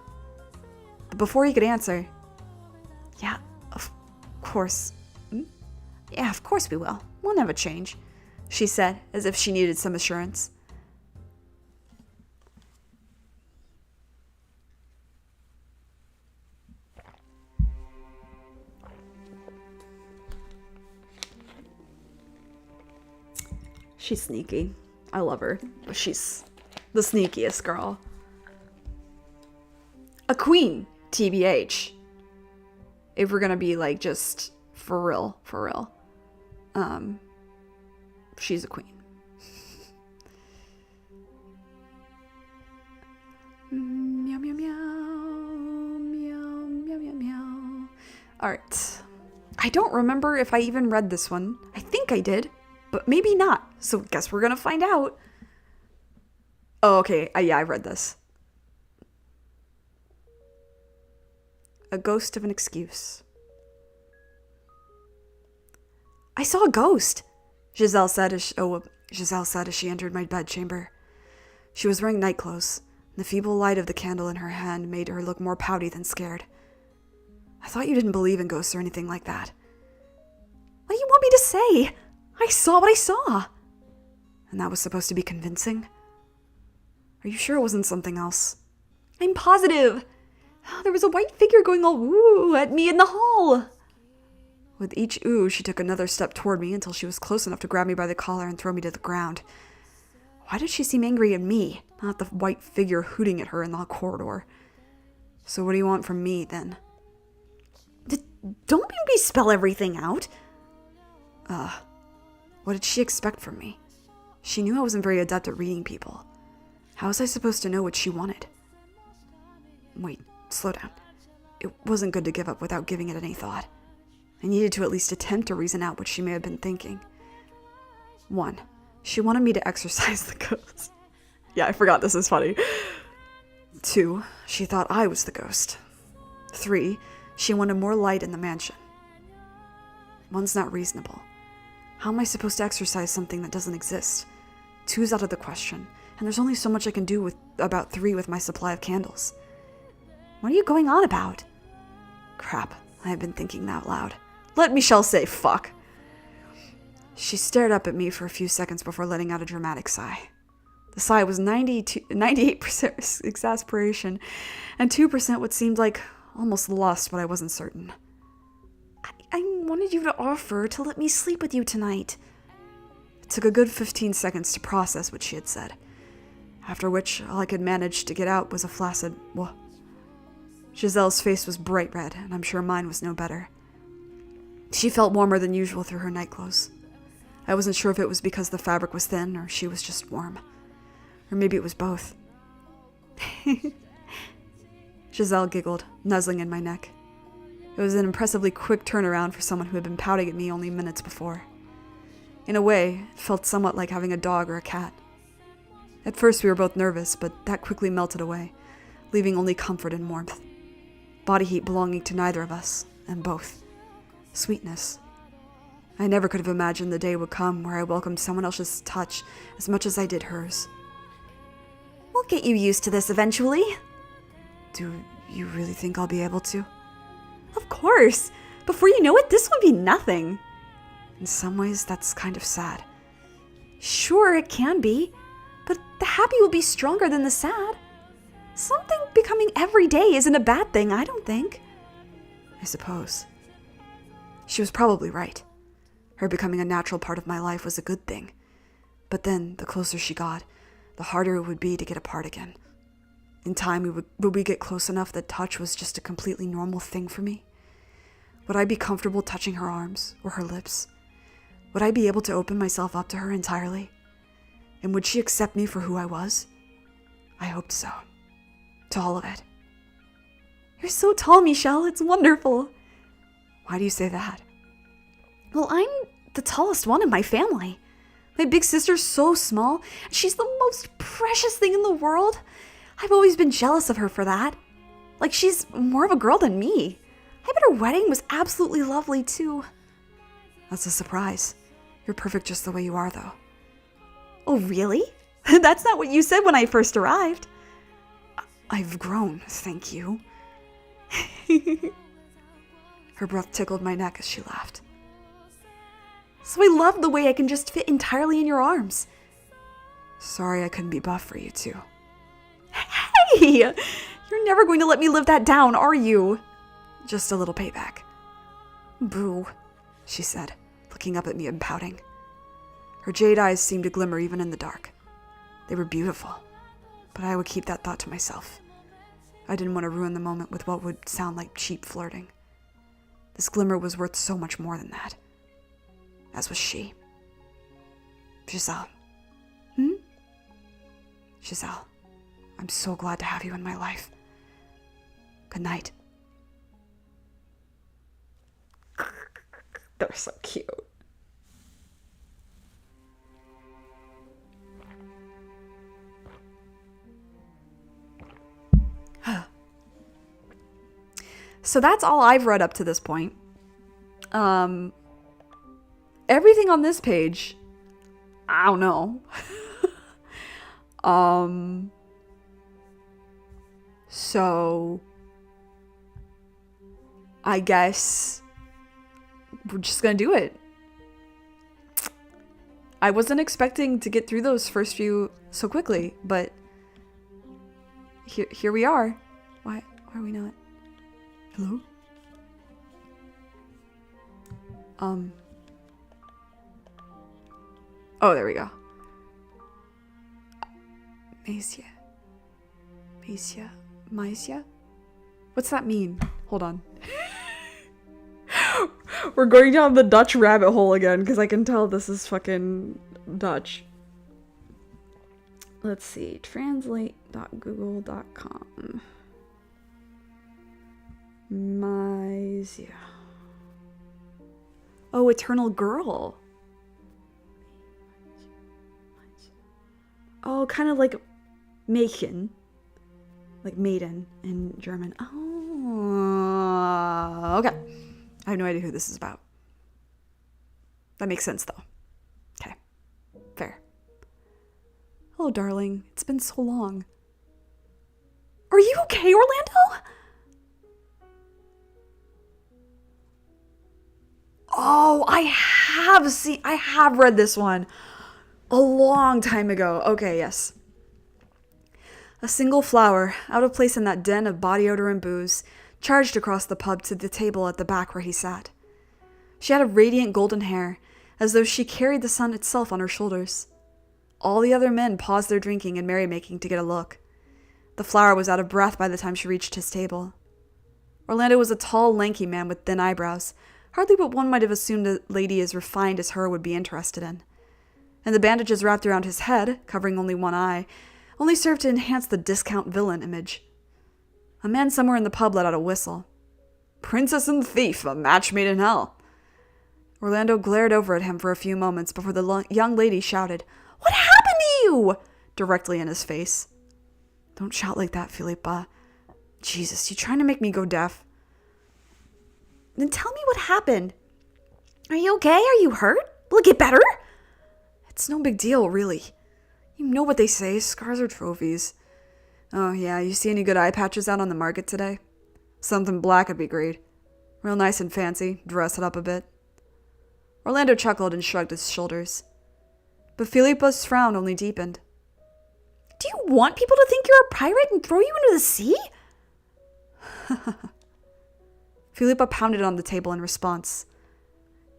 But before he could answer, yeah, of course. Yeah, of course we will. We'll never change, she said, as if she needed some assurance. She's sneaky. I love her, but she's the sneakiest girl. A queen, TBH. If we're gonna be just for real. She's a queen. Meow, meow, meow, meow, meow, meow, meow. Alright. I don't remember if I even read this one. I think I did, but maybe not. So guess we're gonna find out. Oh, okay. Yeah, I read this. A ghost of an excuse. I saw a ghost, Giselle said as she entered my bedchamber. She was wearing night clothes. The feeble light of the candle in her hand made her look more pouty than scared. I thought you didn't believe in ghosts or anything like that. What do you want me to say? I saw what I saw. And that was supposed to be convincing? Are you sure it wasn't something else? I'm positive. There was a white figure going all ooh at me in the hall. With each ooh, she took another step toward me until she was close enough to grab me by the collar and throw me to the ground. Why did she seem angry at me, not the white figure hooting at her in the corridor? So what do you want from me, then? Don't make me spell everything out. What did she expect from me? She knew I wasn't very adept at reading people. How was I supposed to know what she wanted? Wait, slow down. It wasn't good to give up without giving it any thought. I needed to at least attempt to reason out what she may have been thinking. 1. She wanted me to exorcise the ghost. Yeah, I forgot this is funny. 2. She thought I was the ghost. 3. She wanted more light in the mansion. 1's not reasonable. How am I supposed to exorcise something that doesn't exist? 2's out of the question. And there's only so much I can do with about 3 with my supply of candles. What are you going on about? Crap, I have been thinking out loud. Let Michelle say fuck. She stared up at me for a few seconds before letting out a dramatic sigh. The sigh was 98% exasperation and 2% what seemed like almost lust, but I wasn't certain. I wanted you to offer to let me sleep with you tonight. It took a good 15 seconds to process what she had said, after which all I could manage to get out was a flaccid wha. Giselle's face was bright red, and I'm sure mine was no better. She felt warmer than usual through her nightclothes. I wasn't sure if it was because the fabric was thin or she was just warm. Or maybe it was both. Giselle giggled, nuzzling in my neck. It was an impressively quick turnaround for someone who had been pouting at me only minutes before. In a way, it felt somewhat like having a dog or a cat. At first we were both nervous, but that quickly melted away, leaving only comfort and warmth. Body heat belonging to neither of us, and both. Sweetness. I never could have imagined the day would come where I welcomed someone else's touch as much as I did hers. We'll get you used to this eventually. Do you really think I'll be able to? Of course. Before you know it, this would be nothing. In some ways, that's kind of sad. Sure, it can be. But the happy will be stronger than the sad. Something becoming every day isn't a bad thing, I don't think. I suppose. She was probably right. Her becoming a natural part of my life was a good thing. But then, the closer she got, the harder it would be to get apart again. In time, would we get close enough that touch was just a completely normal thing for me? Would I be comfortable touching her arms or her lips? Would I be able to open myself up to her entirely? And would she accept me for who I was? I hoped so. To all of it. You're so tall, Michelle. It's wonderful. Why do you say that? Well, I'm the tallest one in my family. My big sister's so small, and she's the most precious thing in the world. I've always been jealous of her for that. Like she's more of a girl than me. I bet her wedding was absolutely lovely, too. That's a surprise. You're perfect just the way you are, though. Oh, really? That's not what you said when I first arrived. I've grown, thank you. Her breath tickled my neck as she laughed. So I love the way I can just fit entirely in your arms. Sorry I couldn't be buff for you, too. Hey! You're never going to let me live that down, are you? Just a little payback. Boo, she said, looking up at me and pouting. Her jade eyes seemed to glimmer even in the dark. They were beautiful, but I would keep that thought to myself. I didn't want to ruin the moment with what would sound like cheap flirting. This glimmer was worth so much more than that. As was she. Giselle. Giselle, I'm so glad to have you in my life. Good night. They're so cute. So that's all I've read up to this point. Everything on this page, I don't know. So I guess we're just gonna do it. I wasn't expecting to get through those first few so quickly, but here we are. Why are we not? Hello? Oh, there we go. Maisya? What's that mean? Hold on. We're going down the Dutch rabbit hole again, because I can tell this is fucking Dutch. Let's see. Translate.google.com. Maisya. Oh, eternal girl. Oh, kind of like Mädchen. Like maiden in German. Oh, okay. I have no idea who this is about. That makes sense, though. Okay. Fair. Hello, darling. It's been so long. Are you okay, Orlando? Oh, I have read this one a long time ago. Okay, yes. A single flower, out of place in that den of body odor and booze, charged across the pub to the table at the back where he sat. She had a radiant golden hair, as though she carried the sun itself on her shoulders. All the other men paused their drinking and merrymaking to get a look. The flower was out of breath by the time she reached his table. Orlando was a tall, lanky man with thin eyebrows, hardly what one might have assumed a lady as refined as her would be interested in. And the bandages wrapped around his head, covering only one eye, only served to enhance the discount villain image. A man somewhere in the pub let out a whistle. Princess and thief, a match made in hell. Orlando glared over at him for a few moments before the young lady shouted, "What happened to you?" directly in his face. Don't shout like that, Philippa. Jesus, you trying to make me go deaf? Then tell me what happened. Are you okay? Are you hurt? Will it get better? It's no big deal, really. You know what they say, scars are trophies. Oh yeah, you see any good eye patches out on the market today? Something black would be great. Real nice and fancy, dress it up a bit. Orlando chuckled and shrugged his shoulders. But Philippa's frown only deepened. Do you want people to think you're a pirate and throw you into the sea? Philippa pounded on the table in response.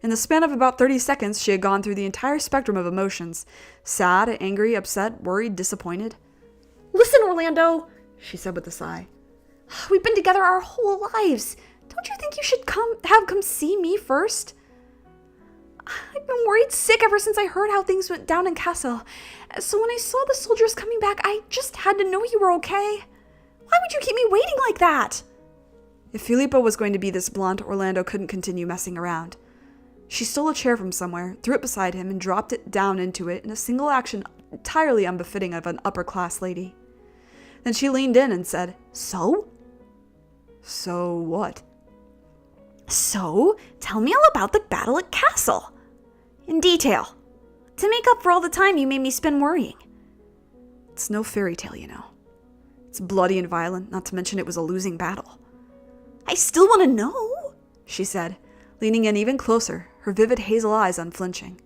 In the span of about 30 seconds, she had gone through the entire spectrum of emotions. Sad, angry, upset, worried, disappointed. Listen, Orlando, she said with a sigh. We've been together our whole lives. Don't you think you should come see me first? I've been worried sick ever since I heard how things went down in Castle. So when I saw the soldiers coming back, I just had to know you were okay. Why would you keep me waiting like that? If Philippa was going to be this blunt, Orlando couldn't continue messing around. She stole a chair from somewhere, threw it beside him, and dropped it down into it in a single action entirely unbefitting of an upper-class lady. Then she leaned in and said, "So?" "So what?" "So, tell me all about the battle at Castle. In detail. To make up for all the time you made me spend worrying." It's no fairy tale, you know. It's bloody and violent, not to mention it was a losing battle. "I still want to know," she said, leaning in even closer, her vivid hazel eyes unflinching.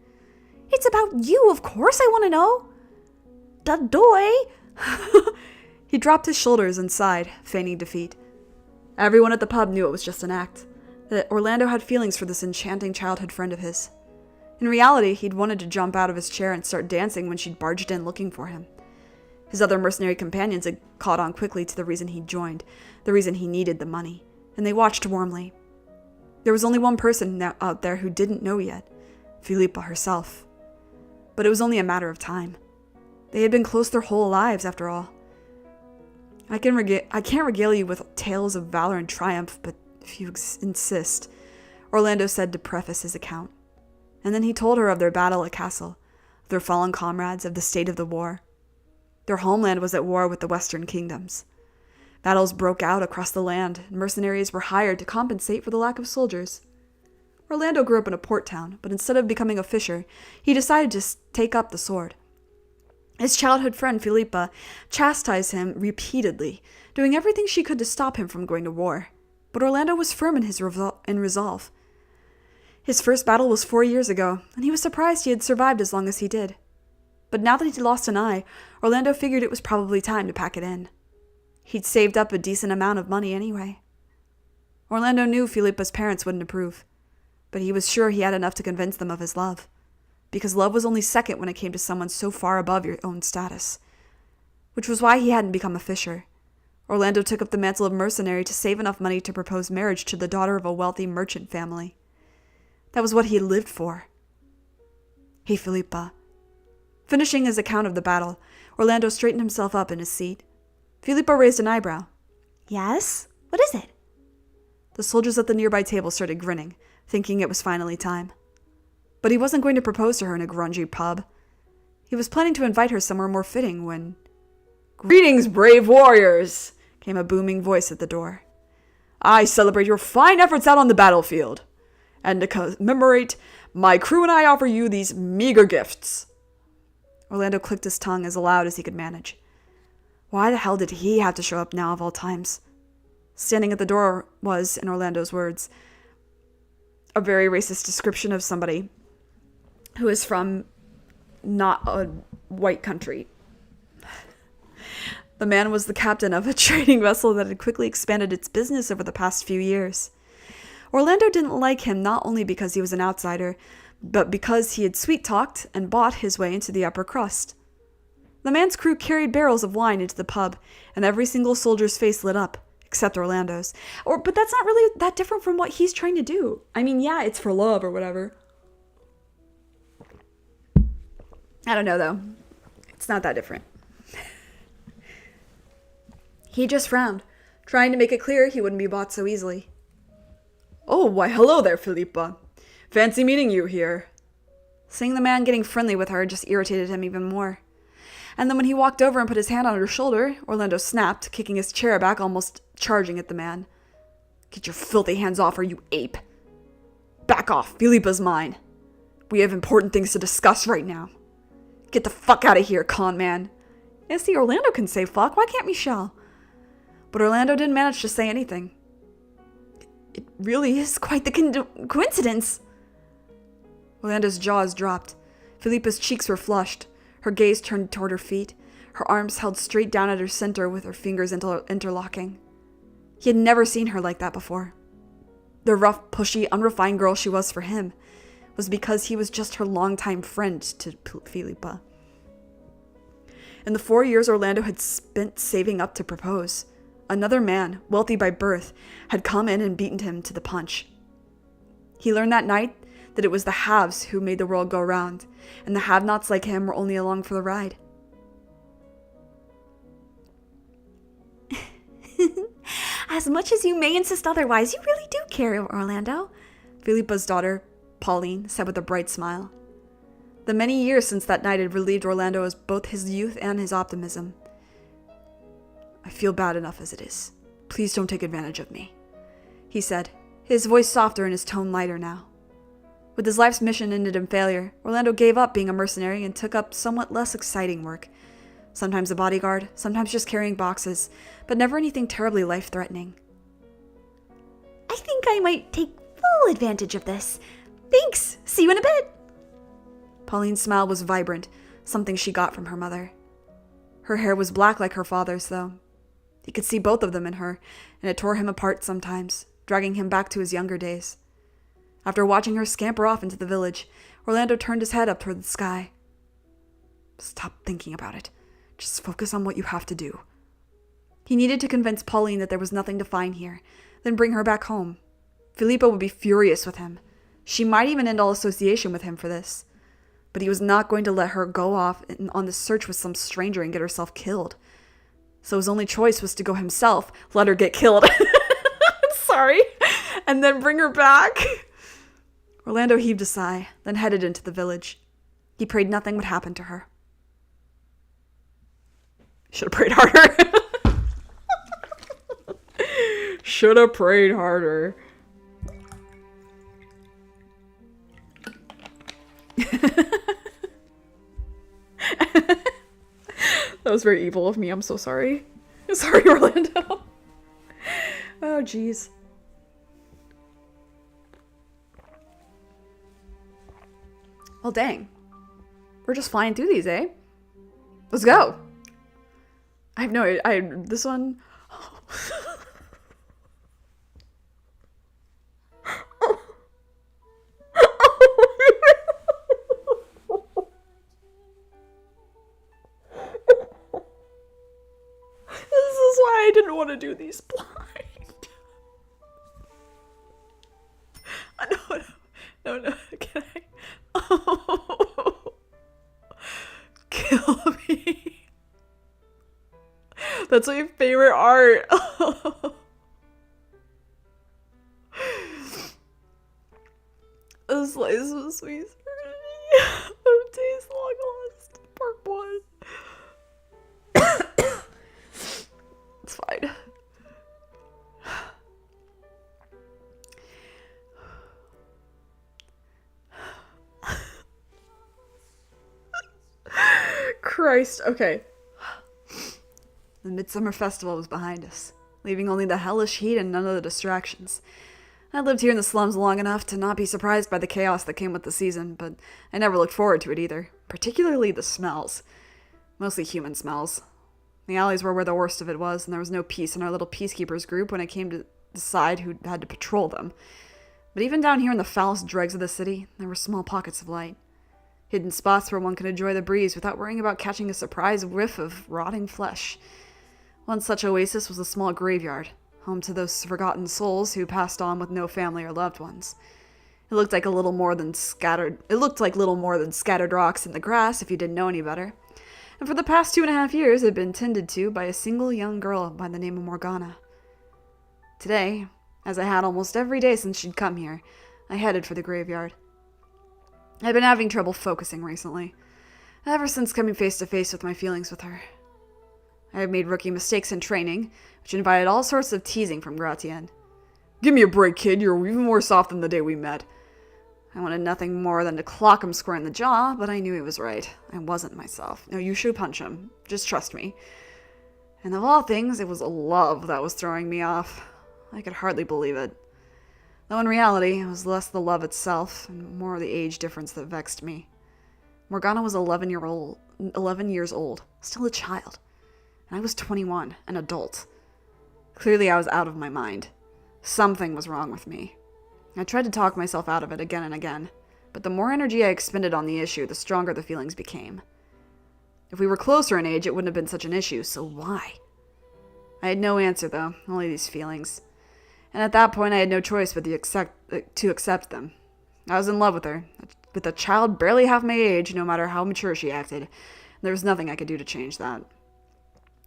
"It's about you, of course I want to know. Dadoy." He dropped his shoulders and sighed, feigning defeat. Everyone at the pub knew it was just an act, that Orlando had feelings for this enchanting childhood friend of his. In reality, he'd wanted to jump out of his chair and start dancing when she'd barged in looking for him. His other mercenary companions had caught on quickly to the reason he'd joined, the reason he needed the money, and they watched warmly. There was only one person out there who didn't know yet, Philippa herself. But it was only a matter of time. They had been close their whole lives, after all. I can't regale you with tales of valor and triumph, but if you insist, Orlando said to preface his account. And then he told her of their battle at Castle, of their fallen comrades, of the state of the war. Their homeland was at war with the Western kingdoms. Battles broke out across the land, and mercenaries were hired to compensate for the lack of soldiers. Orlando grew up in a port town, but instead of becoming a fisher, he decided to take up the sword. His childhood friend Philippa chastised him repeatedly, doing everything she could to stop him from going to war. But Orlando was firm in his resolve. His first battle was 4 years ago, and he was surprised he had survived as long as he did. But now that he'd lost an eye, Orlando figured it was probably time to pack it in. He'd saved up a decent amount of money anyway. Orlando knew Philippa's parents wouldn't approve, but he was sure he had enough to convince them of his love, because love was only second when it came to someone so far above your own status. Which was why he hadn't become a fisher. Orlando took up the mantle of mercenary to save enough money to propose marriage to the daughter of a wealthy merchant family. That was what he lived for. Hey, Philippa. Finishing his account of the battle, Orlando straightened himself up in his seat. Philippa raised an eyebrow. "Yes? What is it?" The soldiers at the nearby table started grinning, thinking it was finally time. But he wasn't going to propose to her in a grungy pub. He was planning to invite her somewhere more fitting when... "Greetings, brave warriors!" came a booming voice at the door. "I celebrate your fine efforts out on the battlefield. And to commemorate, my crew and I offer you these meager gifts." Orlando clicked his tongue as loud as he could manage. Why the hell did he have to show up now of all times? Standing at the door was, in Orlando's words, a very racist description of somebody who is from not a white country. The man was the captain of a trading vessel that had quickly expanded its business over the past few years. Orlando didn't like him not only because he was an outsider, but because he had sweet-talked and bought his way into the upper crust. The man's crew carried barrels of wine into the pub, and every single soldier's face lit up, except Orlando's. But that's not really that different from what he's trying to do. I mean, yeah, it's for love or whatever. I don't know, though. It's not that different. He just frowned, trying to make it clear he wouldn't be bought so easily. Oh, why hello there, Philippa. Fancy meeting you here. Seeing the man getting friendly with her just irritated him even more. And then when he walked over and put his hand on her shoulder, Orlando snapped, kicking his chair back, almost charging at the man. Get your filthy hands off her, you ape. Back off, Philippa's mine. We have important things to discuss right now. Get the fuck out of here, con man. Yeah, see, Orlando can say fuck, why can't Michelle? But Orlando didn't manage to say anything. It really is quite the coincidence. Orlando's jaws dropped. Philippa's cheeks were flushed. Her gaze turned toward her feet. Her arms held straight down at her center with her fingers interlocking. He had never seen her like that before. The rough, pushy, unrefined girl she was for him was because he was just her longtime friend to Philippa. In the 4 years Orlando had spent saving up to propose, another man, wealthy by birth, had come in and beaten him to the punch. He learned that night that it was the haves who made the world go round, and the have-nots like him were only along for the ride. As much as you may insist otherwise, you really do care, Orlando, Philippa's daughter, Pauline, said with a bright smile. The many years since that night had relieved Orlando of both his youth and his optimism. I feel bad enough as it is. Please don't take advantage of me, he said, his voice softer and his tone lighter now. With his life's mission ended in failure, Orlando gave up being a mercenary and took up somewhat less exciting work. Sometimes a bodyguard, sometimes just carrying boxes, but never anything terribly life-threatening. I think I might take full advantage of this. Thanks. See you in a bit. Pauline's smile was vibrant, something she got from her mother. Her hair was black like her father's, though. He could see both of them in her, and it tore him apart sometimes, dragging him back to his younger days. After watching her scamper off into the village, Orlando turned his head up toward the sky. Stop thinking about it. Just focus on what you have to do. He needed to convince Pauline that there was nothing to find here, then bring her back home. Philippa would be furious with him. She might even end all association with him for this. But he was not going to let her go off on the search with some stranger and get herself killed. So his only choice was to go himself, let her get killed. Sorry. And then bring her back. Orlando heaved a sigh, then headed into the village. He prayed nothing would happen to her. Should have prayed harder. Should have prayed harder. That was very evil of me. I'm so sorry. Sorry, Orlando. Oh, jeez. Well, dang. We're just flying through these, eh? Let's go. I have no idea. This one... This is why I didn't want to do these blind. No, can I? Oh. Kill me. That's my favorite art. A slice of sweet of taste long lost. Part 1. It's fine. Christ. Okay. The Midsummer Festival was behind us, leaving only the hellish heat and none of the distractions. I lived here in the slums long enough to not be surprised by the chaos that came with the season, but I never looked forward to it either, particularly the smells. Mostly human smells. The alleys were where the worst of it was, and there was no peace in our little peacekeepers group when it came to decide who had to patrol them. But even down here in the foulest dregs of the city, there were small pockets of light. Hidden spots where one could enjoy the breeze without worrying about catching a surprise whiff of rotting flesh. One such oasis was a small graveyard, home to those forgotten souls who passed on with no family or loved ones. It looked like little more than scattered rocks in the grass if you didn't know any better. And for the past 2.5 years, it had been tended to by a single young girl by the name of Morgana. Today, as I had almost every day since she'd come here, I headed for the graveyard. I'd been having trouble focusing recently, ever since coming face to face with my feelings with her. I had made rookie mistakes in training, which invited all sorts of teasing from Gratian. "Give me a break, kid, you're even worse off than the day we met." I wanted nothing more than to clock him square in the jaw, but I knew he was right. I wasn't myself. No, you should punch him. Just trust me. And of all things, it was love that was throwing me off. I could hardly believe it. Though in reality, it was less the love itself and more the age difference that vexed me. Morgana was 11 years old, still a child. And I was 21, an adult. Clearly I was out of my mind. Something was wrong with me. I tried to talk myself out of it again and again, but the more energy I expended on the issue, the stronger the feelings became. If we were closer in age, it wouldn't have been such an issue, so why? I had no answer, though, only these feelings. And at that point, I had no choice but to accept them. I was in love with her, with a child barely half my age, no matter how mature she acted. There was nothing I could do to change that.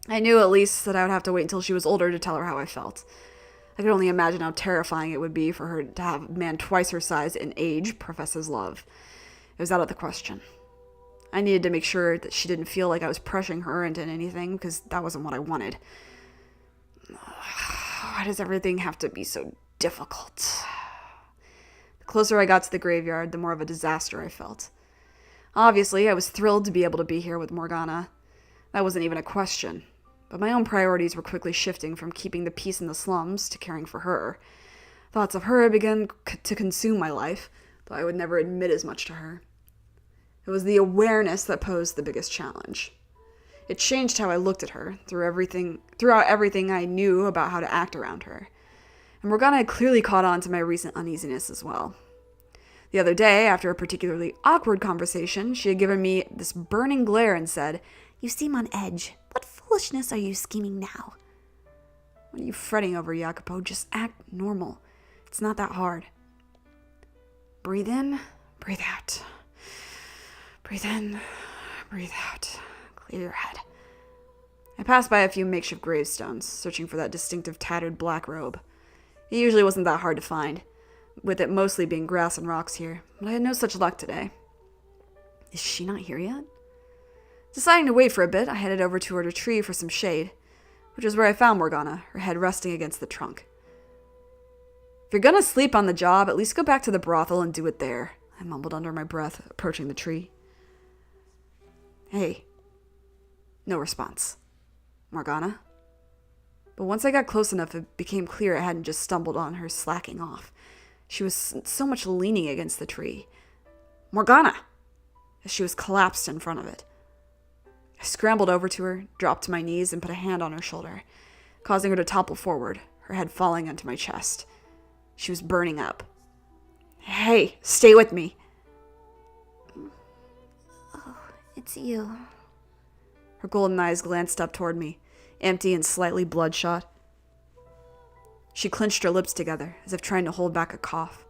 I knew at least that I would have to wait until she was older to tell her how I felt. I could only imagine how terrifying it would be for her to have a man twice her size in age profess his love. It was out of the question. I needed to make sure that she didn't feel like I was pressuring her into anything, because that wasn't what I wanted. Why does everything have to be so difficult? The closer I got to the graveyard, the more of a disaster I felt. Obviously, I was thrilled to be able to be here with Morgana. That wasn't even a question. But my own priorities were quickly shifting from keeping the peace in the slums to caring for her. Thoughts of her began to consume my life, though I would never admit as much to her. It was the awareness that posed the biggest challenge. It changed how I looked at her, throughout everything I knew about how to act around her. And Morgana had clearly caught on to my recent uneasiness as well. The other day, after a particularly awkward conversation, she had given me this burning glare and said, "You seem on edge. What foolishness are you scheming now?" "What are you fretting over, Jacopo? Just act normal. It's not that hard. Breathe in, breathe out. Breathe in, breathe out. Clear your head." I passed by a few makeshift gravestones, searching for that distinctive tattered black robe. It usually wasn't that hard to find, with it mostly being grass and rocks here, but I had no such luck today. Is she not here yet? Deciding to wait for a bit, I headed over to her tree for some shade, which is where I found Morgana, her head resting against the trunk. "If you're gonna sleep on the job, at least go back to the brothel and do it there," I mumbled under my breath, approaching the tree. "Hey." No response. "Morgana?" But once I got close enough, it became clear I hadn't just stumbled on her slacking off. She was so much leaning against the tree. "Morgana!" As she was collapsed in front of it. I scrambled over to her, dropped to my knees, and put a hand on her shoulder, causing her to topple forward, her head falling onto my chest. She was burning up. "Hey, stay with me." "Oh, it's you." Her golden eyes glanced up toward me, empty and slightly bloodshot. She clenched her lips together, as if trying to hold back a cough.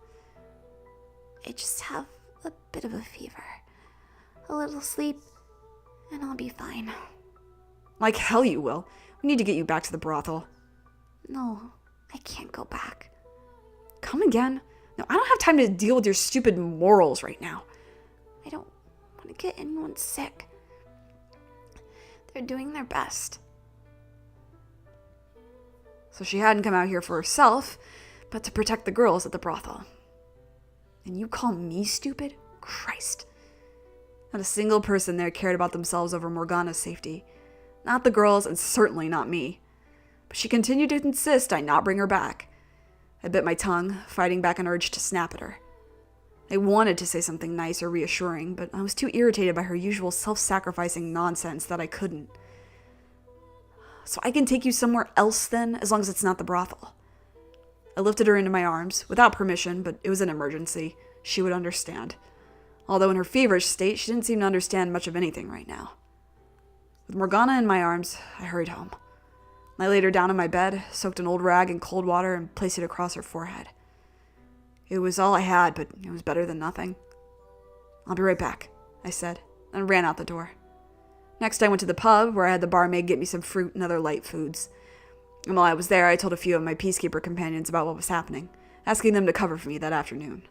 "I just have a bit of a fever. A little sleep, and I'll be fine." "Like hell you will. We need to get you back to the brothel." "No, I can't go back." "Come again? No, I don't have time to deal with your stupid morals right now." "I don't want to get anyone sick. They're doing their best." So she hadn't come out here for herself, but to protect the girls at the brothel. And you call me stupid? Christ. Not a single person there cared about themselves over Morgana's safety. Not the girls, and certainly not me. But she continued to insist I not bring her back. I bit my tongue, fighting back an urge to snap at her. I wanted to say something nice or reassuring, but I was too irritated by her usual self-sacrificing nonsense that I couldn't. So I can take you somewhere else then, as long as it's not the brothel. I lifted her into my arms, without permission, but it was an emergency. She would understand. Although in her feverish state, she didn't seem to understand much of anything right now. With Morgana in my arms, I hurried home. I laid her down in my bed, soaked an old rag in cold water, and placed it across her forehead. It was all I had, but it was better than nothing. "I'll be right back," I said, and ran out the door. Next, I went to the pub, where I had the barmaid get me some fruit and other light foods. And while I was there, I told a few of my peacekeeper companions about what was happening, asking them to cover for me that afternoon.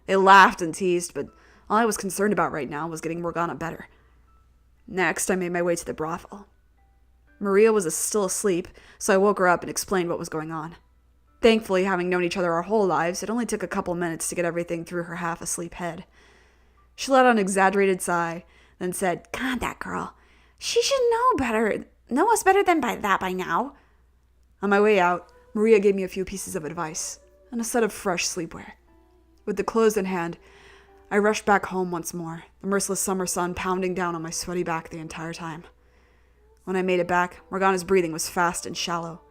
They laughed and teased, but all I was concerned about right now was getting Morgana better. Next, I made my way to the brothel. Maria was still asleep, so I woke her up and explained what was going on. Thankfully, having known each other our whole lives, it only took a couple minutes to get everything through her half-asleep head. She let out an exaggerated sigh, then said, "God, that girl. She should know us better than by now." On my way out, Maria gave me a few pieces of advice and a set of fresh sleepwear. With the clothes in hand, I rushed back home once more, the merciless summer sun pounding down on my sweaty back the entire time. When I made it back, Morgana's breathing was fast and shallow,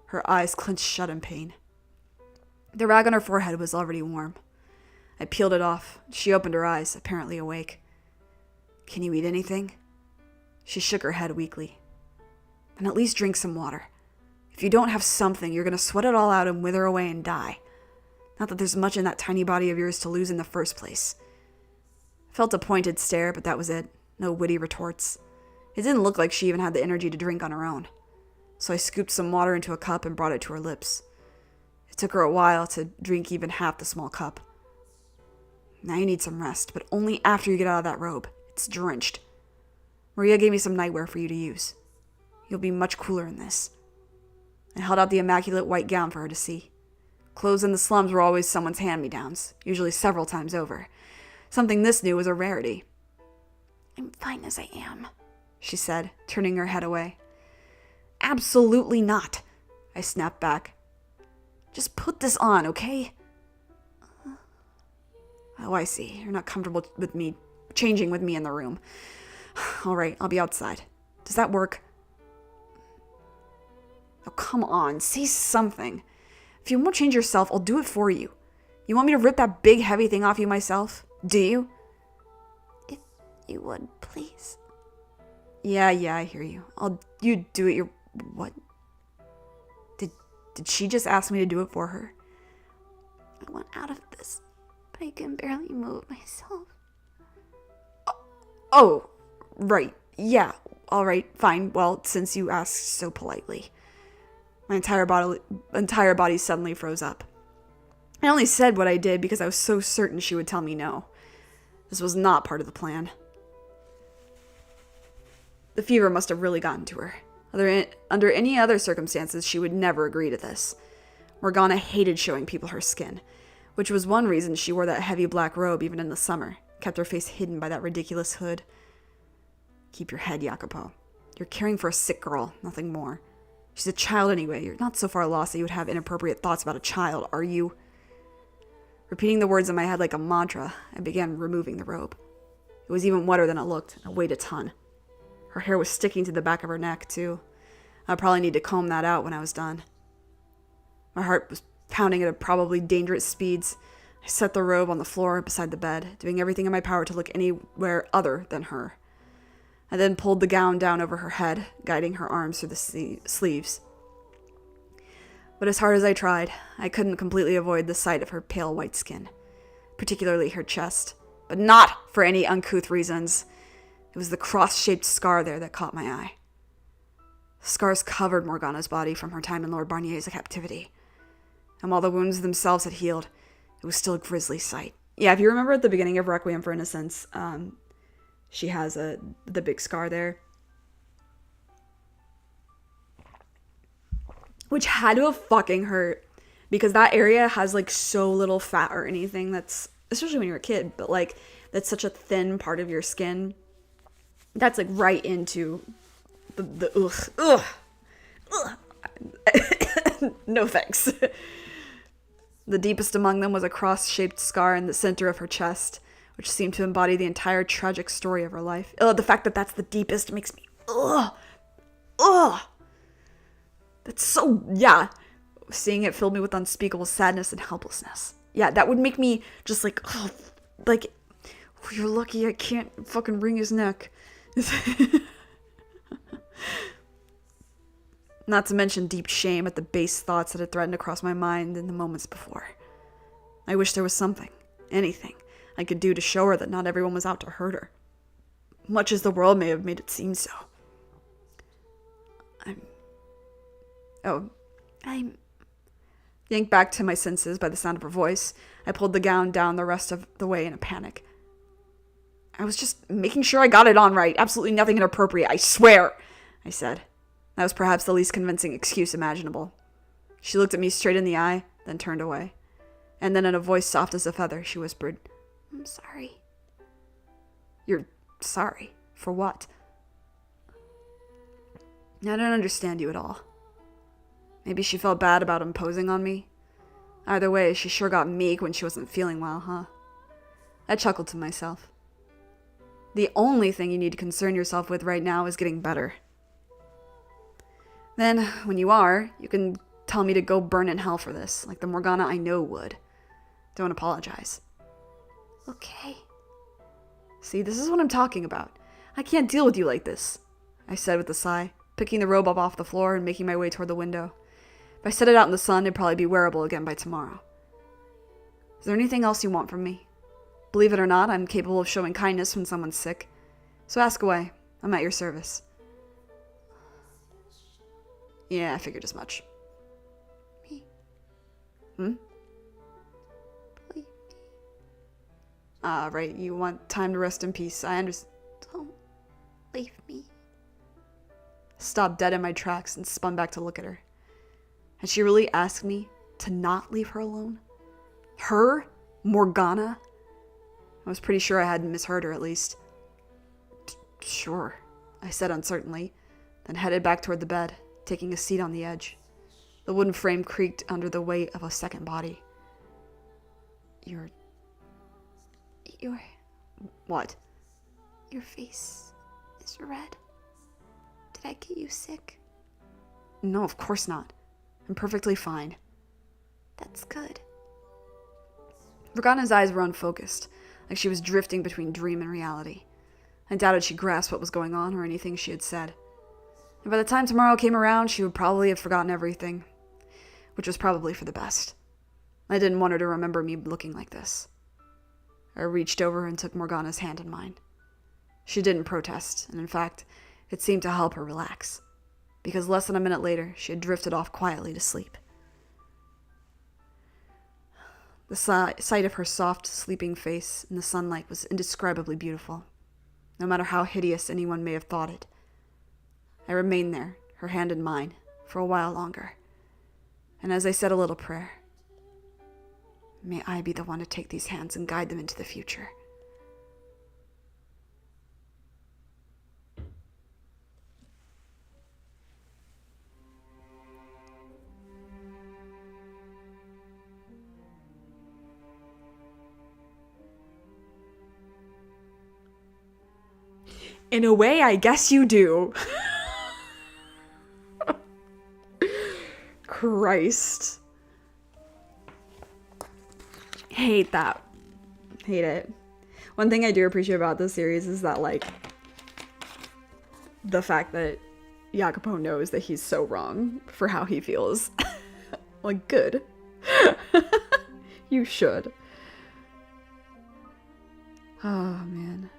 her eyes clenched shut in pain. The rag on her forehead was already warm. I peeled it off. She opened her eyes, apparently awake. "Can you eat anything?" She shook her head weakly. "Then at least drink some water. If you don't have something, you're going to sweat it all out and wither away and die. Not that there's much in that tiny body of yours to lose in the first place." I felt a pointed stare, but that was it. No witty retorts. It didn't look like she even had the energy to drink on her own. So I scooped some water into a cup and brought it to her lips. It took her a while to drink even half the small cup. "Now you need some rest, but only after you get out of that robe. It's drenched. Maria gave me some nightwear for you to use. You'll be much cooler in this." I held out the immaculate white gown for her to see. Clothes in the slums were always someone's hand-me-downs, usually several times over. Something this new was a rarity. "I'm fine as I am," she said, turning her head away. "Absolutely not," I snapped back. "Just put this on, okay?" "Oh, I see. You're not comfortable with me changing with me in the room. All right, I'll be outside. Does that work?" "Oh, come on, say something. If you won't change yourself, I'll do it for you. You want me to rip that big, heavy thing off you myself? Do you?" "If you would, please." Yeah, I hear you. You do it what? Did she just ask me to do it for her? "I want out of this, but I can barely move myself." Oh, right. Yeah, all right, fine. Well, since you asked so politely. My entire body suddenly froze up. I only said what I did because I was so certain she would tell me no. This was not part of the plan. The fever must have really gotten to her. Under any other circumstances, she would never agree to this. Morgana hated showing people her skin, which was one reason she wore that heavy black robe even in the summer, kept her face hidden by that ridiculous hood. "Keep your head, Jacopo. You're caring for a sick girl, nothing more. She's a child anyway. You're not so far lost that you would have inappropriate thoughts about a child, are you?" Repeating the words in my head like a mantra, I began removing the robe. It was even wetter than it looked, and it weighed a ton. Her hair was sticking to the back of her neck, too. I'd probably need to comb that out when I was done. My heart was pounding at probably dangerous speeds. I set the robe on the floor beside the bed, doing everything in my power to look anywhere other than her. I then pulled the gown down over her head, guiding her arms through the sleeves. But as hard as I tried, I couldn't completely avoid the sight of her pale white skin, particularly her chest, but not for any uncouth reasons. It was the cross-shaped scar there that caught my eye. The scars covered Morgana's body from her time in Lord Barnier's captivity. And while the wounds themselves had healed, it was still a grisly sight. Yeah, if you remember at the beginning of Requiem for Innocence, she has the big scar there. Which had to have fucking hurt, because that area has like so little fat or anything that's especially when you're a kid, but like that's such a thin part of your skin. That's like right into the no thanks. The deepest among them was a cross-shaped scar in the center of her chest, which seemed to embody the entire tragic story of her life. The fact that that's the deepest makes me that's so, yeah. Seeing it filled me with unspeakable sadness and helplessness. Yeah, that would make me just like, oh, like, you're lucky I can't fucking wring his neck. Not to mention deep shame at the base thoughts that had threatened to cross my mind in the moments before. I wish there was something, anything, I could do to show her that not everyone was out to hurt her. Much as the world may have made it seem so. I'm yanked back to my senses by the sound of her voice. I pulled the gown down the rest of the way in a panic. I was just making sure I got it on right. Absolutely nothing inappropriate, I swear, I said. That was perhaps the least convincing excuse imaginable. She looked at me straight in the eye, then turned away. And then in a voice soft as a feather, she whispered, I'm sorry. You're sorry? For what? I don't understand you at all. Maybe she felt bad about imposing on me. Either way, she sure got meek when she wasn't feeling well, huh? I chuckled to myself. The only thing you need to concern yourself with right now is getting better. Then, when you are, you can tell me to go burn in hell for this, like the Morgana I know would. Don't apologize. Okay. See, this is what I'm talking about. I can't deal with you like this, I said with a sigh, picking the robe up off the floor and making my way toward the window. If I set it out in the sun, it'd probably be wearable again by tomorrow. Is there anything else you want from me? Believe it or not, I'm capable of showing kindness when someone's sick. So ask away. I'm at your service. Yeah, I figured as much. Me. Believe me. Ah, right. You want time to rest in peace. I understand. Don't leave me. Stopped dead in my tracks and spun back to look at her. Had she really asked me to not leave her alone? Her? Morgana? I was pretty sure I hadn't misheard her, at least. Sure, I said uncertainly, then headed back toward the bed, taking a seat on the edge. The wooden frame creaked under the weight of a second body. Your... What? Your face is red. Did I get you sick? No, of course not. I'm perfectly fine. That's good. Morgana's eyes were unfocused, like she was drifting between dream and reality. I doubted she grasped what was going on or anything she had said. And by the time tomorrow came around, she would probably have forgotten everything, which was probably for the best. I didn't want her to remember me looking like this. I reached over and took Morgana's hand in mine. She didn't protest, and in fact, it seemed to help her relax, because less than a minute later, she had drifted off quietly to sleep. The sight of her soft, sleeping face in the sunlight was indescribably beautiful, no matter how hideous anyone may have thought it. I remained there, her hand in mine, for a while longer, and as I said a little prayer, may I be the one to take these hands and guide them into the future. In a way, I guess you do. Christ. Hate that. Hate it. One thing I do appreciate about this series is that, like, the fact that Jacopo knows that he's so wrong for how he feels. Like, good. You should. Oh, man.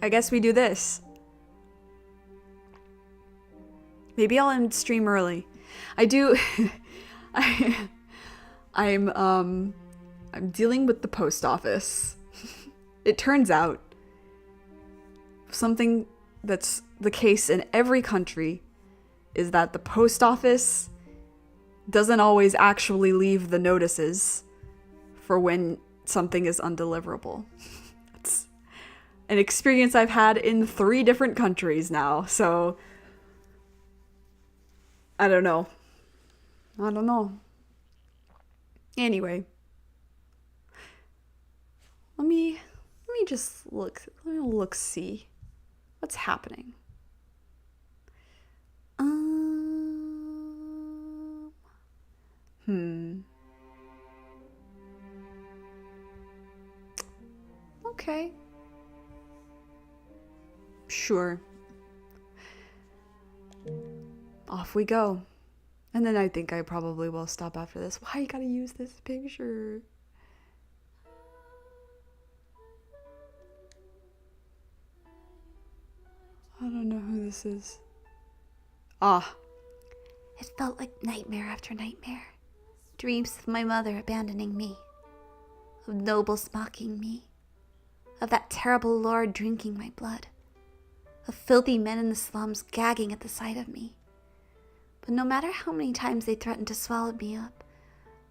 I guess we do this. Maybe I'll end stream early. I do. I'm dealing with the post office. It turns out something that's the case in every country is that the post office doesn't always actually leave the notices for when something is undeliverable. It's an experience I've had in 3 different countries now, so I don't know. Anyway, let me just look. Let me look, see what's happening. Okay. Sure. Off we go. And then I think I probably will stop after this. Why you gotta use this picture? I don't know who this is. Ah. It felt like nightmare after nightmare. Dreams of my mother abandoning me, of nobles mocking me, of that terrible lord drinking my blood, of filthy men in the slums gagging at the sight of me. But no matter how many times they threatened to swallow me up,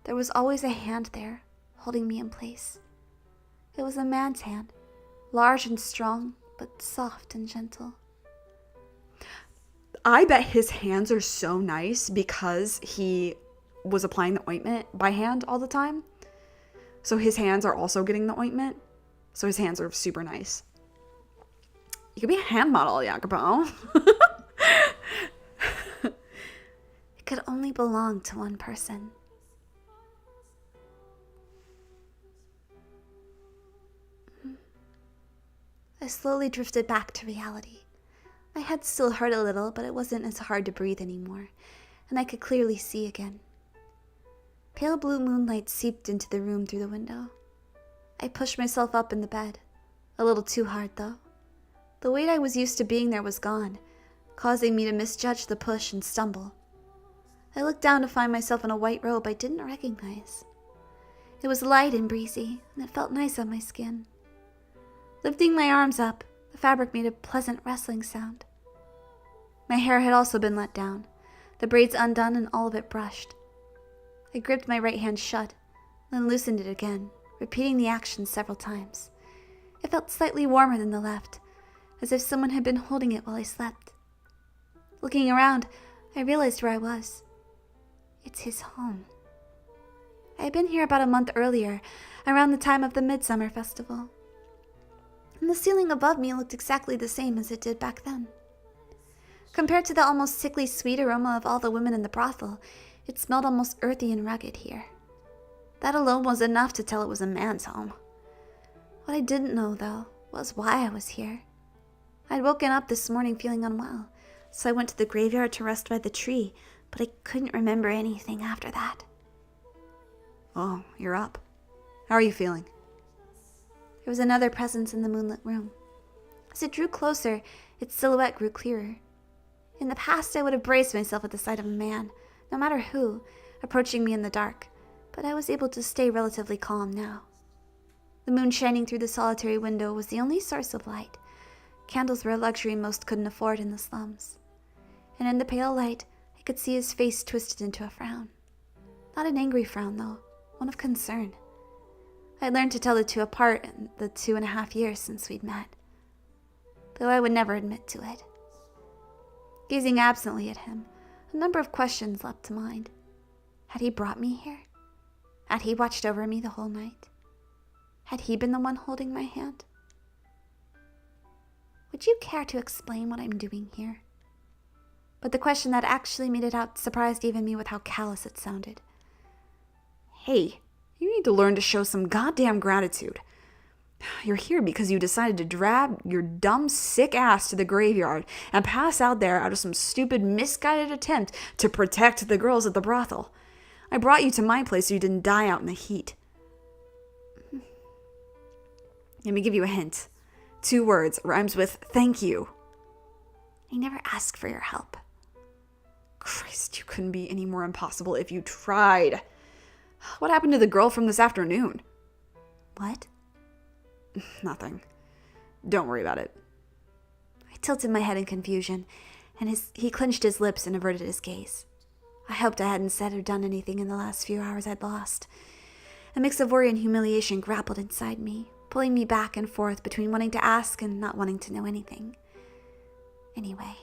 there was always a hand there, holding me in place. It was a man's hand, large and strong, but soft and gentle. I bet his hands are so nice because he was applying the ointment by hand all the time. So his hands are also getting the ointment. So his hands are super nice. You could be a hand model, Jacopo. It could only belong to one person. I slowly drifted back to reality. My head still hurt a little, but it wasn't as hard to breathe anymore, and I could clearly see again. Pale blue moonlight seeped into the room through the window. I pushed myself up in the bed, a little too hard though. The weight I was used to being there was gone, causing me to misjudge the push and stumble. I looked down to find myself in a white robe I didn't recognize. It was light and breezy, and it felt nice on my skin. Lifting my arms up, the fabric made a pleasant rustling sound. My hair had also been let down, the braids undone and all of it brushed. I gripped my right hand shut, then loosened it again, repeating the action several times. It felt slightly warmer than the left, as if someone had been holding it while I slept. Looking around, I realized where I was. It's his home. I had been here about a month earlier, around the time of the Midsummer Festival. And the ceiling above me looked exactly the same as it did back then. Compared to the almost sickly sweet aroma of all the women in the brothel, it smelled almost earthy and rugged here. That alone was enough to tell it was a man's home. What I didn't know, though, was why I was here. I'd woken up this morning feeling unwell, so I went to the graveyard to rest by the tree, but I couldn't remember anything after that. Oh, you're up. How are you feeling? There was another presence in the moonlit room. As it drew closer, its silhouette grew clearer. In the past, I would have braced myself at the sight of a man, no matter who, approaching me in the dark, but I was able to stay relatively calm now. The moon shining through the solitary window was the only source of light. Candles were a luxury most couldn't afford in the slums. And in the pale light, I could see his face twisted into a frown. Not an angry frown, though, one of concern. I had learned to tell the two apart in the 2.5 years since we'd met, though I would never admit to it. Gazing absently at him, a number of questions leapt to mind. Had he brought me here? Had he watched over me the whole night? Had he been the one holding my hand? Would you care to explain what I'm doing here? But the question that actually made it out surprised even me with how callous it sounded. Hey, you need to learn to show some goddamn gratitude. You're here because you decided to drag your dumb, sick ass to the graveyard and pass out there out of some stupid, misguided attempt to protect the girls at the brothel. I brought you to my place so you didn't die out in the heat. Let me give you a hint. 2 words, rhymes with thank you. I never asked for your help. Christ, you couldn't be any more impossible if you tried. What happened to the girl from this afternoon? What? Nothing. Don't worry about it. I tilted my head in confusion, and he clenched his lips and averted his gaze. I hoped I hadn't said or done anything in the last few hours I'd lost. A mix of worry and humiliation grappled inside me, pulling me back and forth between wanting to ask and not wanting to know anything. Anyway.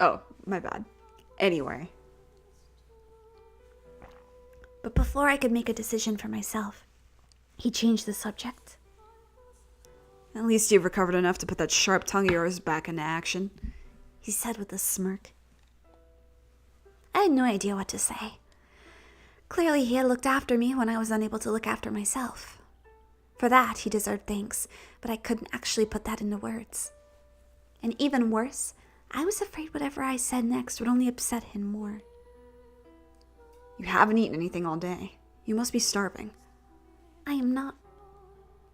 Oh, my bad. Anyway. But before I could make a decision for myself, he changed the subject. At least you've recovered enough to put that sharp tongue of yours back into action, he said with a smirk. I had no idea what to say. Clearly, he had looked after me when I was unable to look after myself. For that, he deserved thanks, but I couldn't actually put that into words. And even worse, I was afraid whatever I said next would only upset him more. You haven't eaten anything all day. You must be starving. I am not.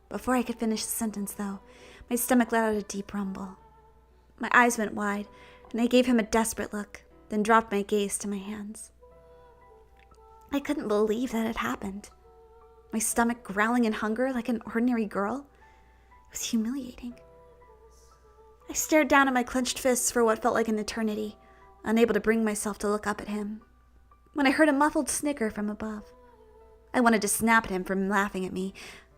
Before I could finish the sentence, though, my stomach let out a deep rumble. My eyes went wide, and I gave him a desperate look, then dropped my gaze to my hands. I couldn't believe that it happened. My stomach growling in hunger like an ordinary girl. It was humiliating. I stared down at my clenched fists for what felt like an eternity, unable to bring myself to look up at him, when I heard a muffled snicker from above. I wanted to snap at him for laughing at me,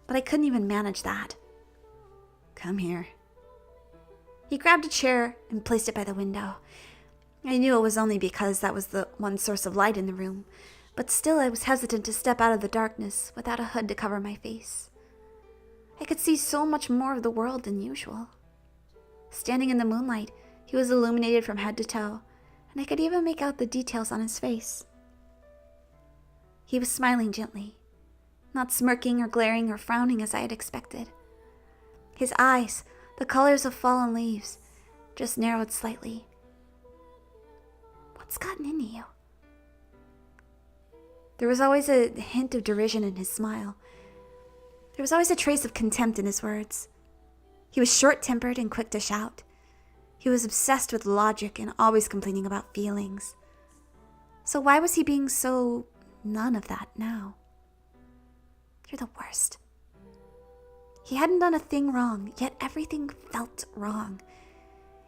but I couldn't even manage that. Come here. He grabbed a chair and placed it by the window. I knew it was only because that was the one source of light in the room, but still I was hesitant to step out of the darkness without a hood to cover my face. I could see so much more of the world than usual. Standing in the moonlight, he was illuminated from head to toe, and I could even make out the details on his face. He was smiling gently, not smirking or glaring or frowning as I had expected. His eyes, the colors of fallen leaves, just narrowed slightly. What's gotten into you? There was always a hint of derision in his smile. There was always a trace of contempt in his words. He was short-tempered and quick to shout. He was obsessed with logic and always complaining about feelings. So why was he being so none of that now? You're the worst. He hadn't done a thing wrong, yet everything felt wrong.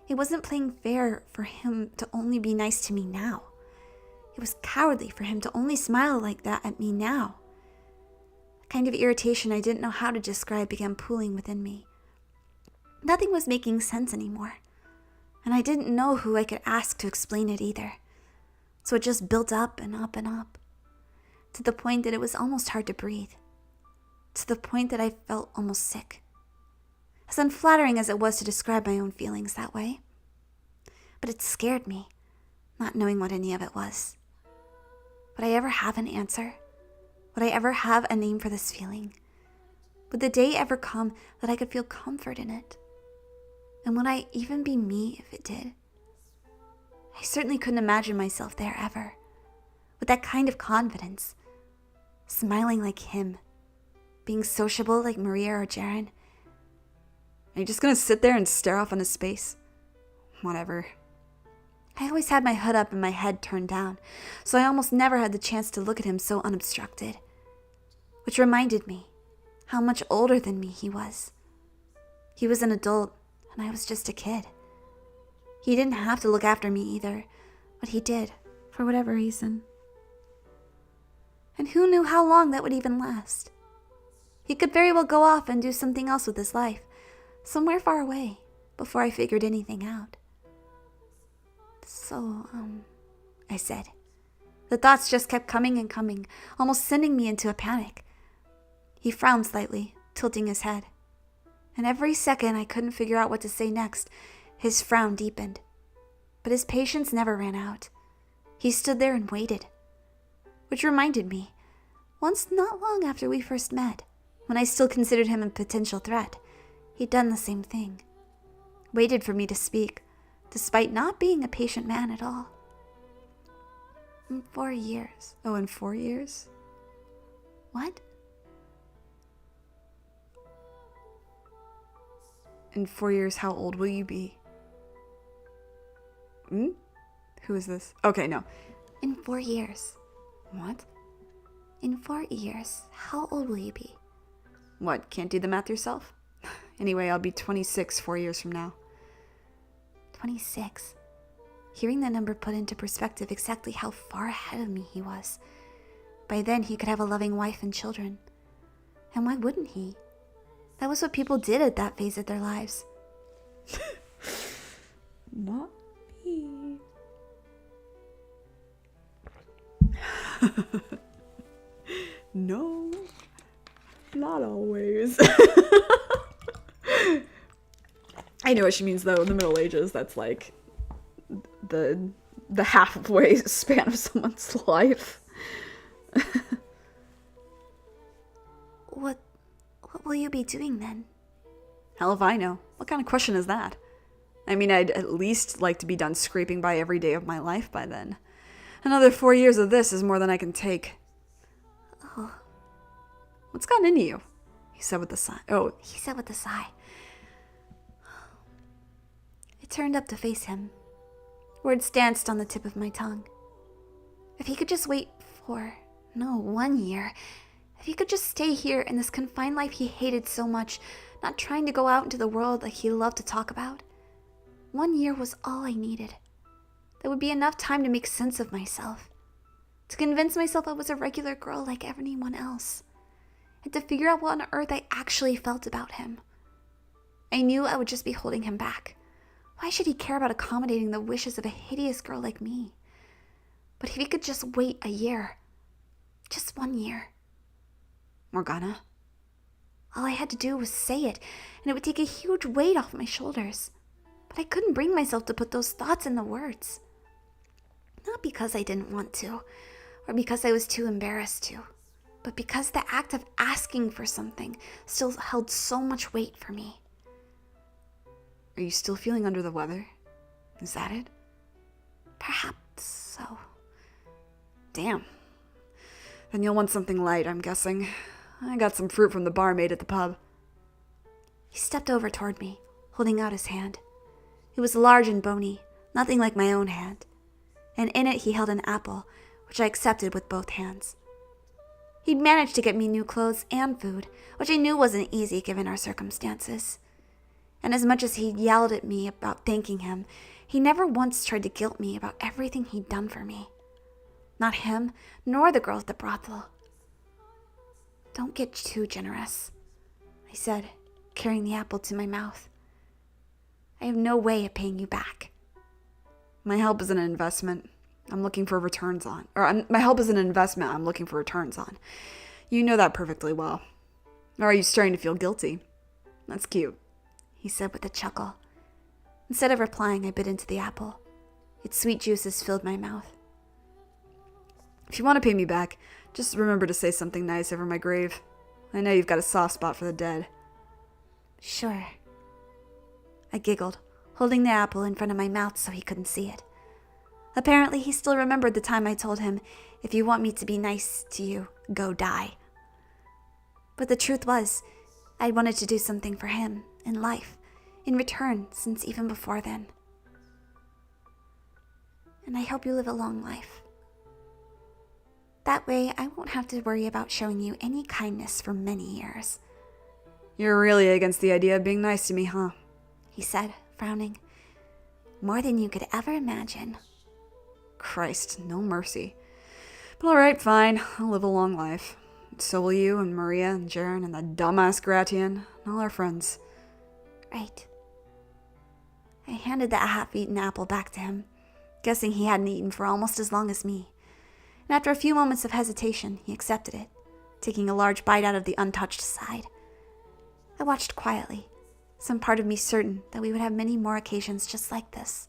It wasn't playing fair for him to only be nice to me now. It was cowardly for him to only smile like that at me now. A kind of irritation I didn't know how to describe began pooling within me. Nothing was making sense anymore, and I didn't know who I could ask to explain it either. So it just built up and up and up, to the point that it was almost hard to breathe, to the point that I felt almost sick. As unflattering as it was to describe my own feelings that way. But it scared me, not knowing what any of it was. Would I ever have an answer? Would I ever have a name for this feeling? Would the day ever come that I could feel comfort in it? And would I even be me if it did? I certainly couldn't imagine myself there ever, with that kind of confidence, smiling like him, being sociable like Maria or Jaren. Are you just gonna sit there and stare off into space? Whatever. I always had my hood up and my head turned down, so I almost never had the chance to look at him so unobstructed. Which reminded me how much older than me he was. He was an adult, and I was just a kid. He didn't have to look after me either, but he did, for whatever reason. And who knew how long that would even last? He could very well go off and do something else with his life, somewhere far away, before I figured anything out. So, I said. The thoughts just kept coming and coming, almost sending me into a panic. He frowned slightly, tilting his head. And every second I couldn't figure out what to say next, his frown deepened. But his patience never ran out. He stood there and waited. Which reminded me, once not long after we first met, when I still considered him a potential threat, he'd done the same thing. Waited for me to speak, despite not being a patient man at all. In 4 years. Oh, in 4 years? What? In 4 years, how old will you be? Who is this? Okay, no. In 4 years. What? In 4 years, how old will you be? What, can't do the math yourself? Anyway, I'll be 26 4 years from now. 26. Hearing the number put into perspective exactly how far ahead of me he was. By then, he could have a loving wife and children. And why wouldn't he? That was what people did at that phase of their lives. Not me. No, not always. I know what she means, though. In the Middle Ages, that's like the halfway span of someone's life. What will you be doing then? Hell if I know. What kind of question is that? I mean, I'd at least like to be done scraping by every day of my life by then. Another 4 years of this is more than I can take. Oh. What's gotten into you? He said with a sigh. He said with a sigh. I turned up to face him. Words danced on the tip of my tongue. If he could just wait 1 year. If he could just stay here in this confined life he hated so much, not trying to go out into the world like he loved to talk about. 1 year was all I needed. That would be enough time to make sense of myself. To convince myself I was a regular girl like anyone else. And to figure out what on earth I actually felt about him. I knew I would just be holding him back. Why should he care about accommodating the wishes of a hideous girl like me? But if he could just wait a year. Just 1 year. Morgana? All I had to do was say it, and it would take a huge weight off my shoulders. But I couldn't bring myself to put those thoughts into words. Not because I didn't want to, or because I was too embarrassed to, but because the act of asking for something still held so much weight for me. Are you still feeling under the weather? Is that it? Perhaps so. Damn. Then you'll want something light, I'm guessing. I got some fruit from the barmaid at the pub. He stepped over toward me, holding out his hand. It was large and bony, nothing like my own hand. And in it he held an apple, which I accepted with both hands. He'd managed to get me new clothes and food, which I knew wasn't easy given our circumstances. And as much as he yelled at me about thanking him, he never once tried to guilt me about everything he'd done for me. Not him, nor the girl at the brothel. Don't get too generous, I said, carrying the apple to my mouth. I have no way of paying you back. My help is an investment I'm looking for returns on. My help is an investment I'm looking for returns on. You know that perfectly well. Or are you starting to feel guilty? That's cute, he said with a chuckle. Instead of replying, I bit into the apple. Its sweet juices filled my mouth. If you want to pay me back, just remember to say something nice over my grave. I know you've got a soft spot for the dead. Sure. I giggled, holding the apple in front of my mouth so he couldn't see it. Apparently, he still remembered the time I told him, if you want me to be nice to you, go die. But the truth was, I wanted to do something for him, in life, in return, since even before then. And I hope you live a long life. That way, I won't have to worry about showing you any kindness for many years. You're really against the idea of being nice to me, huh? He said, frowning. More than you could ever imagine. Christ, no mercy. But alright, fine. I'll live a long life. So will you and Maria and Jaren and that dumbass Gratian and all our friends. Right. I handed that half-eaten apple back to him, guessing he hadn't eaten for almost as long as me. And after a few moments of hesitation, he accepted it, taking a large bite out of the untouched side. I watched quietly, some part of me certain that we would have many more occasions just like this.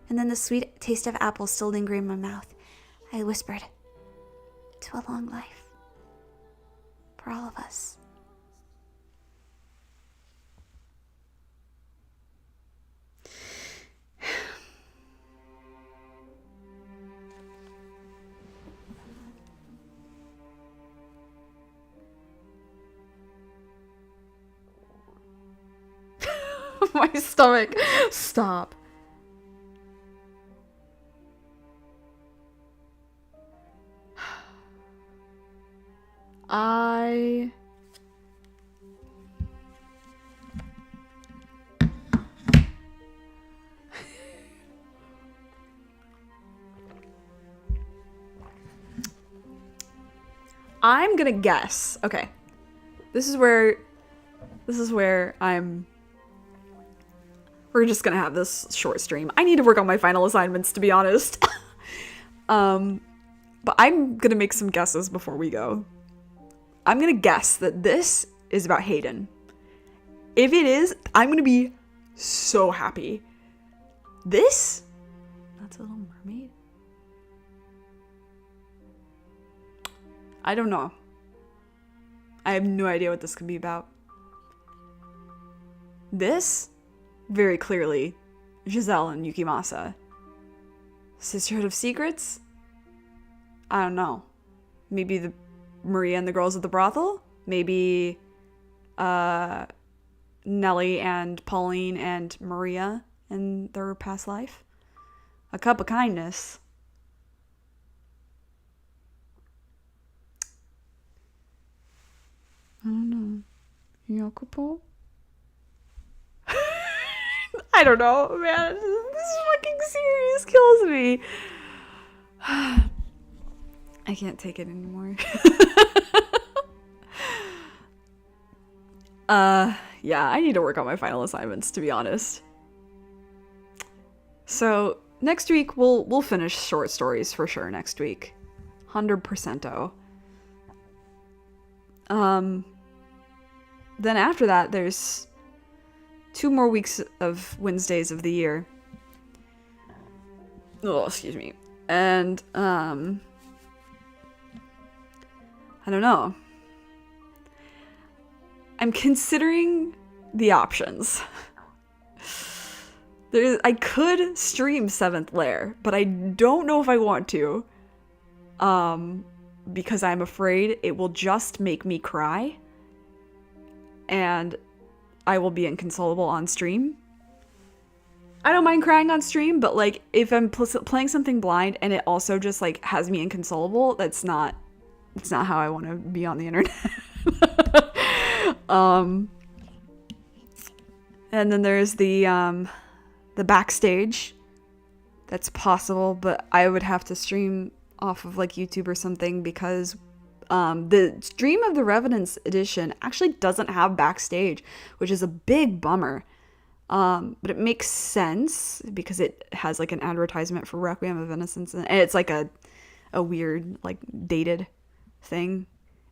And then the sweet taste of apple still lingering in my mouth, I whispered, to a long life. For all of us. My stomach. Stop. I'm gonna guess. Okay. This is where we're just gonna have this short stream. I need to work on my final assignments, to be honest. But I'm gonna make some guesses before we go. I'm gonna guess that this is about Hayden. If it is, I'm gonna be so happy. This? That's a Little Mermaid? I don't know. I have no idea what this could be about. This? Very clearly, Giselle and Yukimasa. Sisterhood of Secrets? I don't know. Maybe the Maria and the girls at the brothel? Maybe Nellie and Pauline and Maria in their past life? A Cup of Kindness. I don't know. Yakupo? I don't know, man. This fucking series kills me. I can't take it anymore. Yeah, I need to work on my final assignments, to be honest. So, next week we'll finish short stories for sure next week. 100%. Then after that, there's 2 more weeks of Wednesdays of the year. Oh, excuse me. And, I don't know. I'm considering the options. I could stream 7th Lair, but I don't know if I want to. Because I'm afraid it will just make me cry. And I will be inconsolable on stream. I don't mind crying on stream, but like if I'm playing something blind and it also just like has me inconsolable, that's not how I want to be on the internet. And then there's the backstage. That's possible, but I would have to stream off of like YouTube or something because the Stream of the Revenants edition actually doesn't have backstage, which is a big bummer. But it makes sense because it has like an advertisement for Requiem of Innocence and it's like a weird like dated thing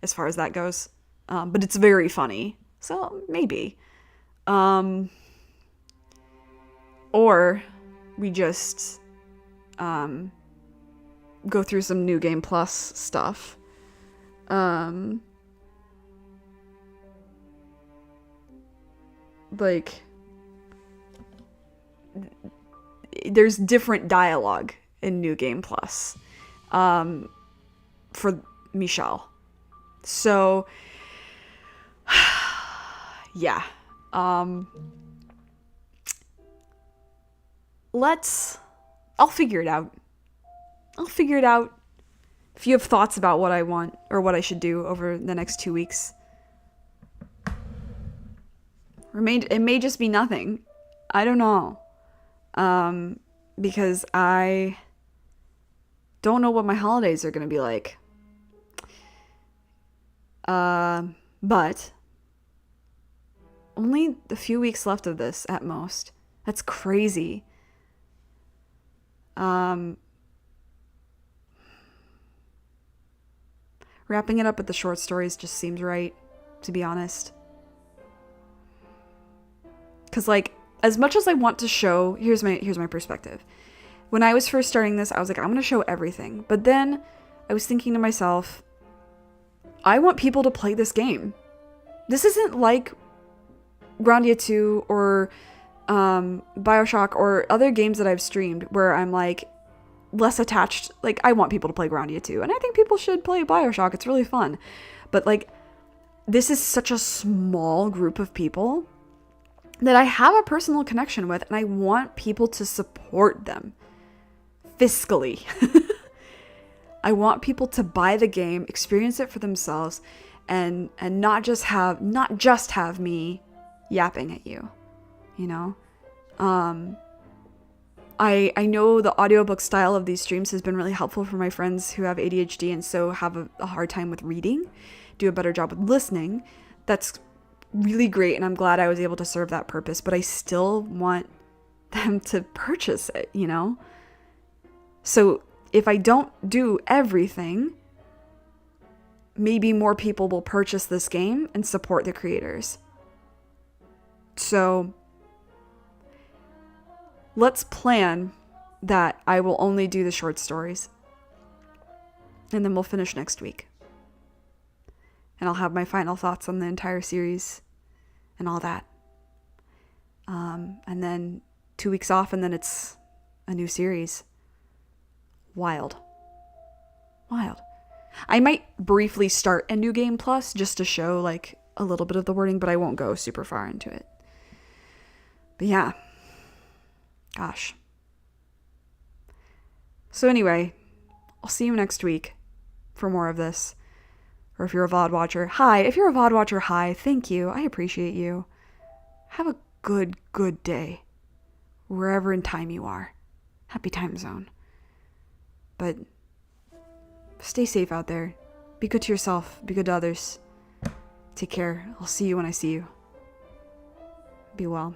as far as that goes. But it's very funny. So maybe. Or we just go through some New Game Plus stuff. Like there's different dialogue in New Game Plus for Michelle. So yeah. I'll figure it out. If you have thoughts about what I want or what I should do over the next 2 weeks. It may just be nothing. I don't know. Because I don't know what my holidays are going to be like. But only a few weeks left of this at most. That's crazy. Wrapping it up with the short stories just seems right, to be honest. Because, like, as much as I want to show... Here's my perspective. When I was first starting this, I was like, I'm going to show everything. But then I was thinking to myself, I want people to play this game. This isn't like Grandia 2 or Bioshock or other games that I've streamed where I'm, like, less attached. Like, I want people to play Grandia 2. And I think people should play Bioshock. It's really fun. But, like, this is such a small group of people that I have a personal connection with, and I want people to support them fiscally. I want people to buy the game, experience it for themselves, and not just have me yapping at you, you know? I know the audiobook style of these streams has been really helpful for my friends who have ADHD and so have a hard time with reading, do a better job with listening. That's really great, and I'm glad I was able to serve that purpose, but I still want them to purchase it, you know? So if I don't do everything, maybe more people will purchase this game and support the creators. So let's plan that I will only do the short stories. And then we'll finish next week. And I'll have my final thoughts on the entire series and all that. And then 2 weeks off, and then it's a new series. Wild. I might briefly start a new game plus just to show like a little bit of the wording, but I won't go super far into it. But yeah. Gosh. So anyway, I'll see you next week for more of this. Or if you're a VOD watcher, hi. If you're a VOD watcher, hi. Thank you. I appreciate you. Have a good day. Wherever in time you are. Happy time zone. But stay safe out there. Be good to yourself. Be good to others. Take care. I'll see you when I see you. Be well.